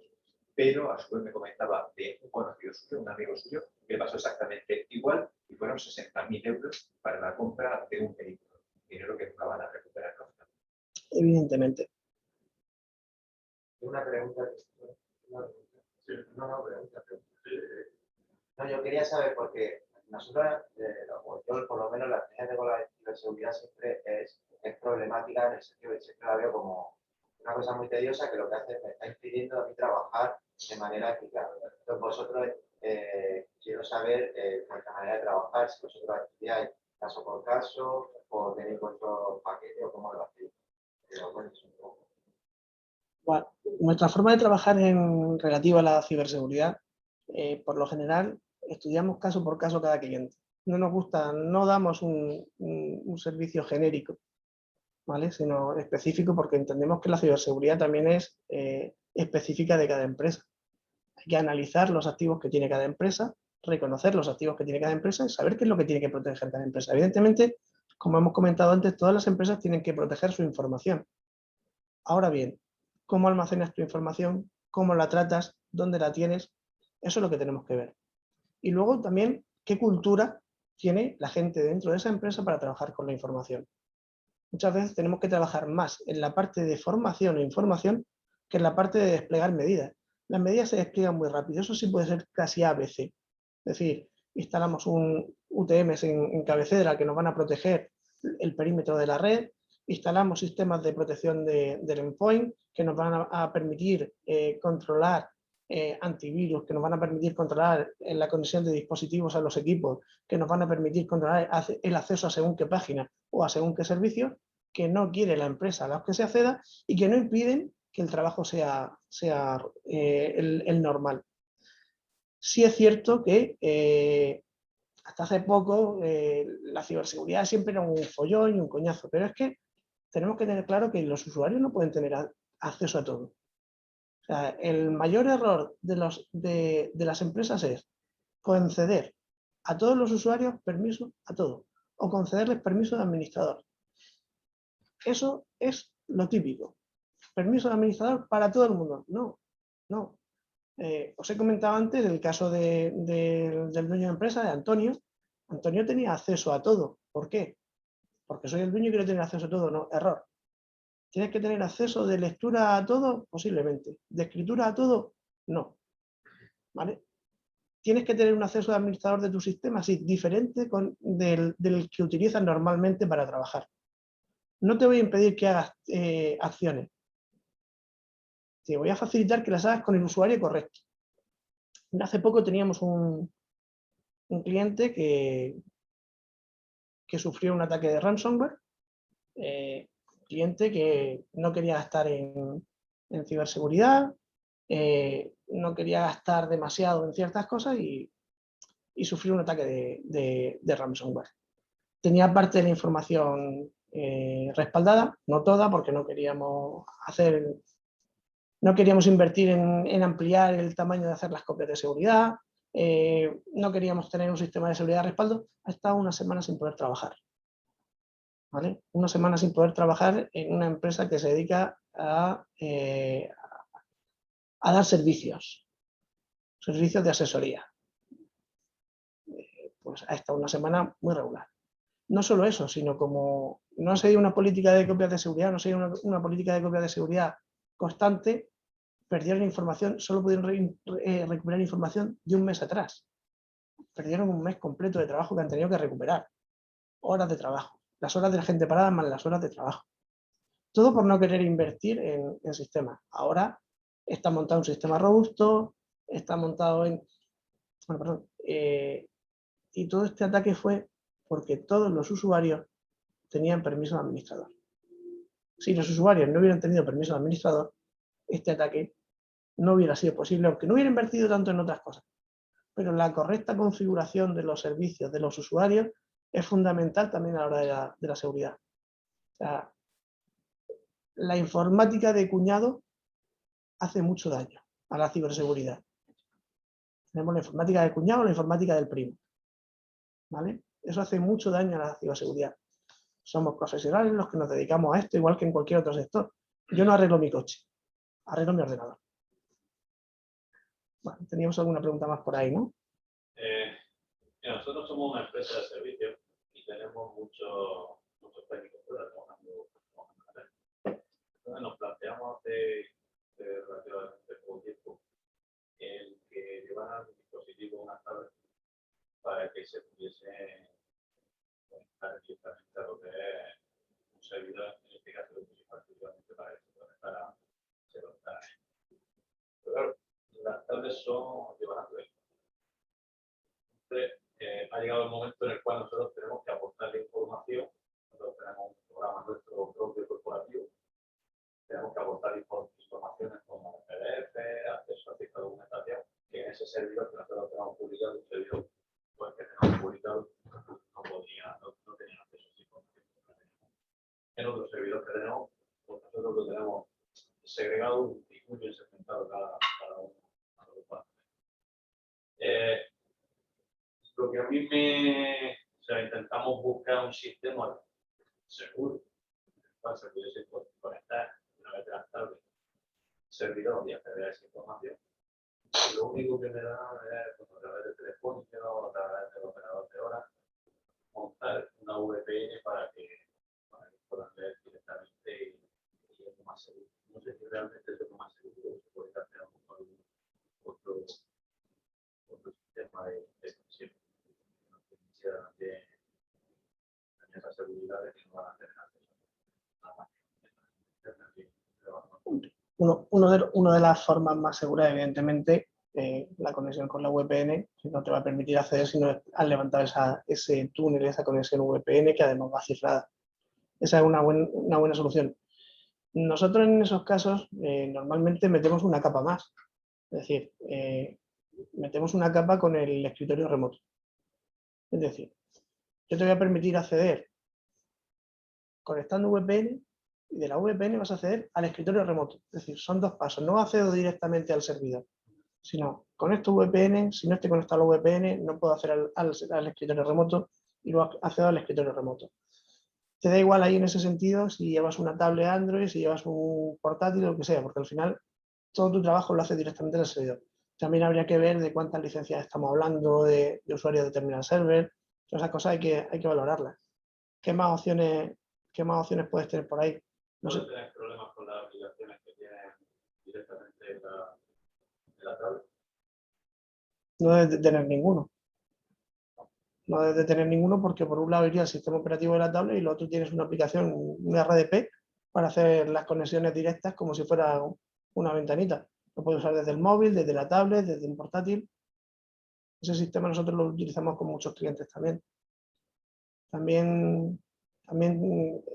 Speaker 2: Pero a su vez me comentaba de un conocido suyo, un amigo suyo, que pasó exactamente igual y fueron 60.000 euros para la compra de un vehículo. Dinero que nunca van a recuperar.
Speaker 1: Evidentemente.
Speaker 3: Una pregunta. No, yo quería saber porque nosotros, yo por lo menos la experiencia que tengo con la ciberseguridad siempre es problemática en el sentido de que siempre la veo como una cosa muy tediosa que lo que hace es me está impidiendo a mí trabajar de manera eficaz. Entonces vosotros quiero saber vuestra manera de trabajar, si vosotros estudiáis caso por caso o tenéis vuestro paquete o cómo lo hacéis.
Speaker 1: Bueno, nuestra forma de trabajar en relativa a la ciberseguridad, por lo general, estudiamos caso por caso cada cliente. No nos gusta, no damos un servicio genérico, ¿vale? Sino específico, porque entendemos que la ciberseguridad también es específica de cada empresa. Hay que analizar los activos que tiene cada empresa, reconocer los activos que tiene cada empresa y saber qué es lo que tiene que proteger cada empresa. Evidentemente, como hemos comentado antes, todas las empresas tienen que proteger su información. Ahora bien, ¿cómo almacenas tu información? ¿Cómo la tratas? ¿Dónde la tienes? Eso es lo que tenemos que ver. Y luego también, ¿qué cultura tiene la gente dentro de esa empresa para trabajar con la información? Muchas veces tenemos que trabajar más en la parte de formación e información que en la parte de desplegar medidas. Las medidas se despliegan muy rápido, eso sí puede ser casi ABC. Es decir, instalamos un UTMs en cabecera que nos van a proteger el perímetro de la red, instalamos sistemas de protección del endpoint que nos van a permitir controlar antivirus, que nos van a permitir controlar la conexión de dispositivos a los equipos, que nos van a permitir controlar el acceso a según qué página o a según qué servicio, que no quiere la empresa a los que se acceda y que no impiden que el trabajo sea el normal. Sí es cierto que hasta hace poco la ciberseguridad siempre era un follón y un coñazo, pero es que tenemos que tener claro que los usuarios no pueden tener acceso a todo. O sea, el mayor error de las empresas es conceder a todos los usuarios permiso a todo o concederles permiso de administrador. Eso es lo típico. Permiso de administrador para todo el mundo. No, no. Os he comentado antes el caso del dueño de empresa, de Antonio. Antonio tenía acceso a todo. ¿Por qué? Porque soy el dueño y quiero tener acceso a todo. No, error. ¿Tienes que tener acceso de lectura a todo? Posiblemente. ¿De escritura a todo? No. ¿Vale? ¿Tienes que tener un acceso de administrador de tu sistema? Sí, diferente del que utilizas normalmente para trabajar. No te voy a impedir que hagas acciones. Te voy a facilitar que las hagas con el usuario correcto. Hace poco teníamos un cliente que sufrió un ataque de ransomware. Cliente que no quería gastar en ciberseguridad, no quería gastar demasiado en ciertas cosas y sufrió un ataque de ransomware. Tenía parte de la información respaldada, no toda, porque no queríamos invertir en ampliar el tamaño de hacer las copias de seguridad, no queríamos tener un sistema de seguridad de respaldo. Ha estado una semana sin poder trabajar. ¿Vale? Una semana sin poder trabajar en una empresa que se dedica a dar servicios de asesoría. Pues ha estado una semana muy regular. No solo eso, sino como no se dio una política de copias de seguridad, no se dio una política de copias de seguridad constante, perdieron información, solo pudieron recuperar información de un mes atrás. Perdieron un mes completo de trabajo que han tenido que recuperar. Horas de trabajo. Las horas de la gente parada más las horas de trabajo. Todo por no querer invertir en sistemas. Ahora está montado un sistema robusto, está montado en... Bueno, perdón. Y todo este ataque fue porque todos los usuarios tenían permiso de administrador. Si los usuarios no hubieran tenido permiso de administrador, este ataque no hubiera sido posible, aunque no hubiera invertido tanto en otras cosas. Pero la correcta configuración de los servicios de los usuarios es fundamental también a la hora de la seguridad. O sea, la informática de cuñado hace mucho daño a la ciberseguridad. Tenemos la informática de cuñado o la informática del primo. ¿Vale? Eso hace mucho daño a la ciberseguridad. Somos profesionales los que nos dedicamos a esto, igual que en cualquier otro sector. Yo no arreglo mi coche, arreglo mi ordenador. Bueno, teníamos alguna pregunta más por ahí, ¿no?
Speaker 4: Nosotros somos una empresa de servicios y tenemos muchos técnicos trabajando. Entonces nos planteamos hace relativamente poco tiempo el que llevaran un dispositivo, una tablet, para que se pudiese conectar directamente a lo que es un servidor, en este caso lo utilizamos exclusivamente para que se conectara. Pero claro, las tablets llevan Android. Entonces, ha llegado el momento en el cual nosotros tenemos que aportar la información. Nosotros tenemos un programa nuestro propio corporativo. Tenemos que aportar informaciones como PDF, acceso a cierta documentación, que en ese servidor que nosotros tenemos publicado, un servidor pues, que tenemos publicado, no tenía acceso a esa información. En otro servidor que tenemos, pues nosotros lo tenemos segregado y muy bien segmentado cada uno. Lo que a mí o sea, intentamos buscar un sistema seguro, en el cual se pudiese conectar una vez transitable servidor y acceder a esa información. Y lo único que me da es, a través de Telefónica o a través del operador de horas, montar una VPN para que puedan leer directamente y es lo más seguro. No sé si realmente es lo más seguro, se puede hacer otro sistema de conexión. De esas seguridades que no van a tener acceso.
Speaker 1: Una de las formas más seguras, evidentemente, la conexión con la VPN, no te va a permitir acceder sino al levantar ese túnel, esa conexión VPN que además va cifrada. Esa es una buena solución. Nosotros en esos casos normalmente metemos una capa más. Es decir, metemos una capa con el escritorio remoto. Es decir, yo te voy a permitir acceder conectando VPN y de la VPN vas a acceder al escritorio remoto. Es decir, son dos pasos. No accedo directamente al servidor, sino conecto VPN. Si no estoy conectado a la VPN, no puedo acceder al escritorio remoto y luego accedo al escritorio remoto. Te da igual ahí en ese sentido si llevas una tablet Android, si llevas un portátil o lo que sea, porque al final todo tu trabajo lo haces directamente en el servidor. También habría que ver de cuántas licencias estamos hablando, de usuarios de terminal server. Todas esas cosas hay que valorarlas. ¿Qué más opciones puedes tener por ahí? No sé.
Speaker 4: ¿Puedes tener problemas con las aplicaciones que tienen directamente en la tablet?
Speaker 1: No debes de tener ninguno. No debes de tener ninguno porque por un lado iría el sistema operativo de la tablet y lo otro tienes una aplicación, un RDP, para hacer las conexiones directas como si fuera una ventanita. Lo puedes usar desde el móvil, desde la tablet, desde un portátil. Ese sistema nosotros lo utilizamos con muchos clientes también. También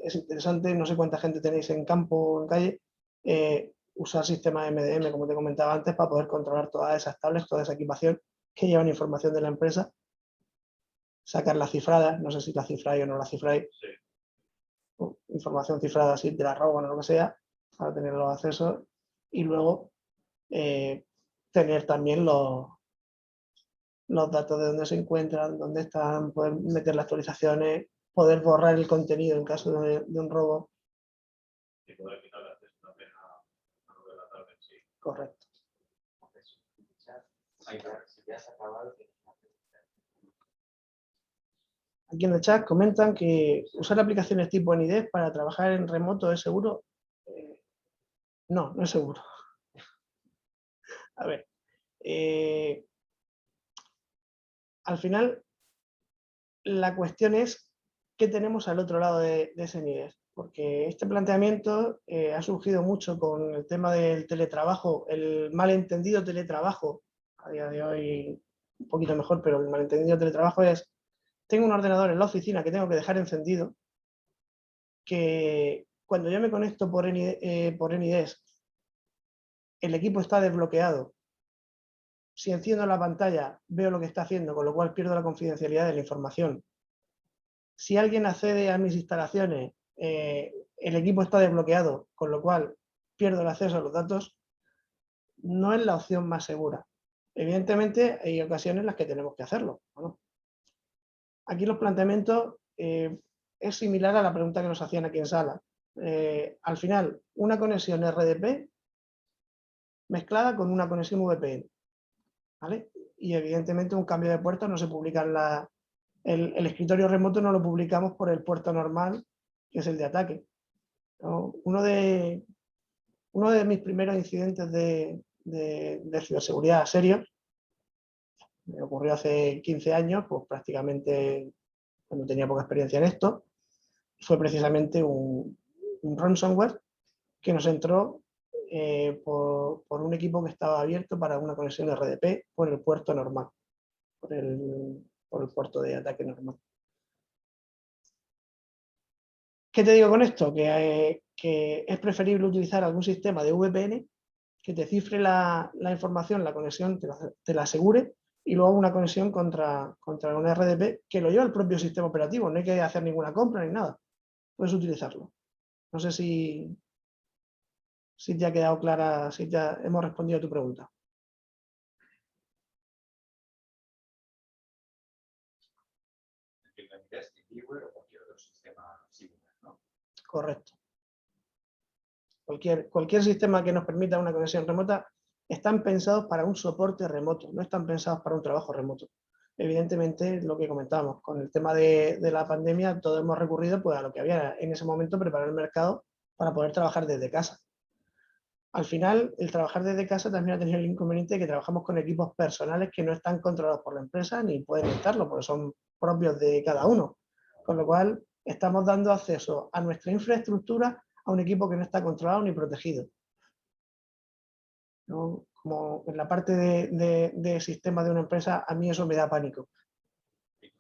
Speaker 1: es interesante, no sé cuánta gente tenéis en campo o en calle, usar sistemas MDM, como te comentaba antes, para poder controlar todas esas tablets, toda esa equipación que llevan información de la empresa, sacar las cifradas, no sé si las cifráis o no las cifráis,
Speaker 4: Sí.
Speaker 1: información cifrada así, te la roban o lo que sea, para tener los accesos, y luego tener también los datos de dónde se encuentran, dónde están, poder meter las actualizaciones, poder borrar el contenido en caso de un robo.
Speaker 4: Y poder quitar el acceso también a lo de la tablet, sí.
Speaker 1: Correcto.
Speaker 3: Si ya se ha acabado,
Speaker 1: Aquí en el chat comentan que usar aplicaciones tipo NIDES para trabajar en remoto es seguro. No, no es seguro. A ver, al final la cuestión es qué tenemos al otro lado de ese NIDES, porque este planteamiento ha surgido mucho con el tema del teletrabajo, el malentendido teletrabajo, a día de hoy un poquito mejor, pero el malentendido teletrabajo es, tengo un ordenador en la oficina que tengo que dejar encendido, que cuando yo me conecto por NIDES, el equipo está desbloqueado. Si enciendo la pantalla, veo lo que está haciendo, con lo cual pierdo la confidencialidad de la información. Si alguien accede a mis instalaciones, el equipo está desbloqueado, con lo cual pierdo el acceso a los datos. No es la opción más segura. Evidentemente, hay ocasiones en las que tenemos que hacerlo, ¿no? Aquí los planteamientos es similar a la pregunta que nos hacían aquí en sala. Al final, una conexión RDP mezclada con una conexión VPN, ¿vale? Y evidentemente un cambio de puerto no se publica en el escritorio remoto, no lo publicamos por el puerto normal, que es el de ataque, ¿no? Uno de mis primeros incidentes de ciberseguridad serios me ocurrió hace 15 años, pues prácticamente cuando tenía poca experiencia en esto, fue precisamente un ransomware que nos entró por un equipo que estaba abierto para una conexión de RDP por el puerto normal, por el puerto de ataque normal. ¿Qué te digo con esto? Que es preferible utilizar algún sistema de VPN que te cifre la información, la conexión, te la asegure, y luego una conexión contra un RDP que lo lleva el propio sistema operativo, no hay que hacer ninguna compra ni nada, puedes utilizarlo. No sé si te ha quedado clara, si ya hemos respondido a tu pregunta.
Speaker 2: o cualquier otro sistema similar, ¿no?
Speaker 1: Correcto. Cualquier sistema que nos permita una conexión remota están pensados para un soporte remoto, no están pensados para un trabajo remoto. Evidentemente, lo que comentábamos, con el tema de la pandemia, todos hemos recurrido pues, a lo que había en ese momento, preparar el mercado para poder trabajar desde casa. Al final, el trabajar desde casa también ha tenido el inconveniente de que trabajamos con equipos personales que no están controlados por la empresa ni pueden estarlo, porque son propios de cada uno. Con lo cual, estamos dando acceso a nuestra infraestructura a un equipo que no está controlado ni protegido, ¿no? Como en la parte de sistema de una empresa, a mí eso me da pánico.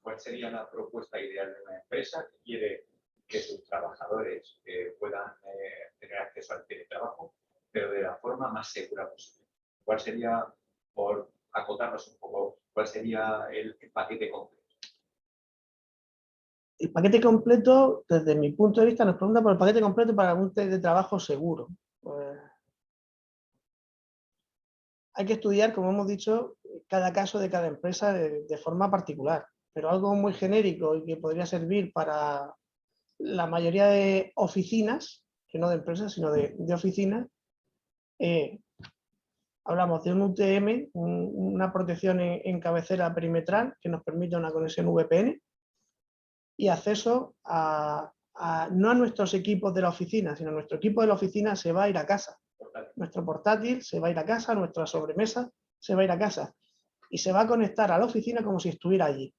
Speaker 2: ¿Cuál sería la propuesta ideal de una empresa que quiere que sus trabajadores puedan tener acceso al teletrabajo, pero de la forma más segura posible? ¿Cuál sería, por acotarnos un poco, cuál sería el paquete completo?
Speaker 1: El paquete completo, desde mi punto de vista, nos pregunta por el paquete completo para un test de trabajo seguro. Pues, hay que estudiar, como hemos dicho, cada caso de cada empresa de forma particular, pero algo muy genérico y que podría servir para la mayoría de oficinas, que no de empresas, sino de oficinas, hablamos de un UTM, una protección en cabecera perimetral que nos permite una conexión VPN y acceso no a nuestros equipos de la oficina, sino a nuestro equipo de la oficina se va a ir a casa. Nuestro portátil se va a ir a casa, nuestra sobremesa se va a ir a casa y se va a conectar a la oficina como si estuviera allí,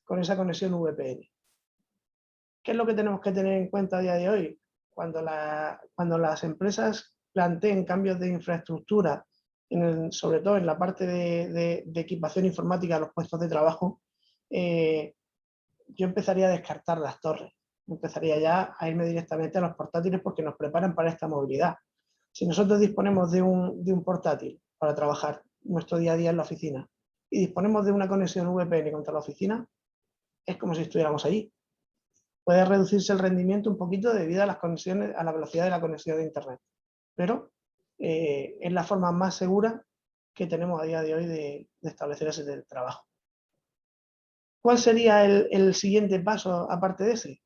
Speaker 1: con esa conexión VPN. ¿Qué es lo que tenemos que tener en cuenta a día de hoy? Cuando las empresas planteen cambios de infraestructura, sobre todo en la parte de equipación informática de los puestos de trabajo, yo empezaría a descartar las torres. Empezaría ya a irme directamente a los portátiles porque nos preparan para esta movilidad. Si nosotros disponemos de un portátil para trabajar nuestro día a día en la oficina y disponemos de una conexión VPN contra la oficina, es como si estuviéramos allí. Puede reducirse el rendimiento un poquito debido a las conexiones, a la velocidad de la conexión de Internet, pero es la forma más segura que tenemos a día de hoy de establecer ese trabajo. ¿Cuál sería el siguiente paso aparte de ese?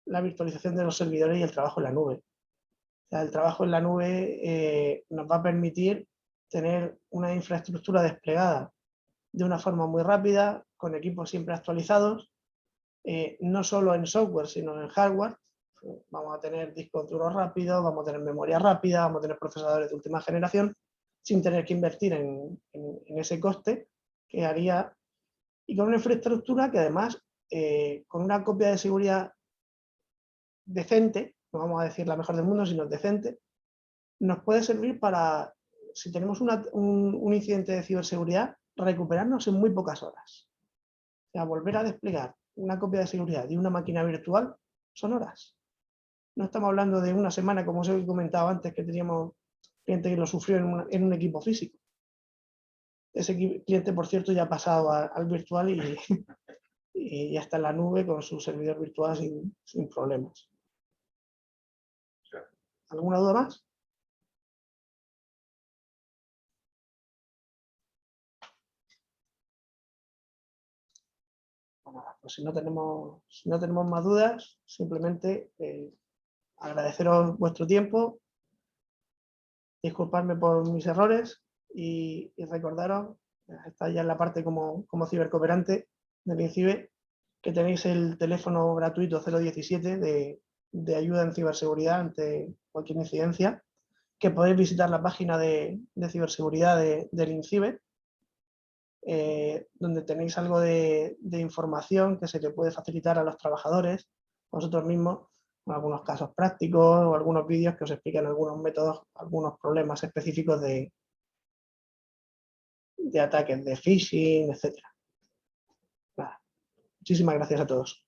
Speaker 1: La virtualización de los servidores y el trabajo en la nube. O sea, el trabajo en la nube nos va a permitir tener una infraestructura desplegada de una forma muy rápida, con equipos siempre actualizados, no solo en software, sino en hardware. Vamos a tener discos duros rápidos, vamos a tener memoria rápida, vamos a tener procesadores de última generación, sin tener que invertir en ese coste que haría, y con una infraestructura que además, con una copia de seguridad decente, no vamos a decir la mejor del mundo, sino decente, nos puede servir para, si tenemos un incidente de ciberseguridad, recuperarnos en muy pocas horas. O sea, volver a desplegar una copia de seguridad de una máquina virtual son horas. No estamos hablando de una semana, como os he comentado antes, que teníamos cliente que lo sufrió en un equipo físico. Ese cliente, por cierto, ya ha pasado al virtual y ya está en la nube con su servidor virtual sin problemas. ¿Alguna duda más? Bueno, pues si no tenemos más dudas, simplemente agradeceros vuestro tiempo, disculparme por mis errores y recordaros, está ya en la parte como cibercooperante del INCIBE, que tenéis el teléfono gratuito 017 de ayuda en ciberseguridad ante cualquier incidencia, que podéis visitar la página de ciberseguridad del INCIBE, donde tenéis algo de información que se le puede facilitar a los trabajadores, vosotros mismos, con algunos casos prácticos o algunos vídeos que os explican algunos métodos, algunos problemas específicos de ataques de phishing, etc. Muchísimas gracias a todos.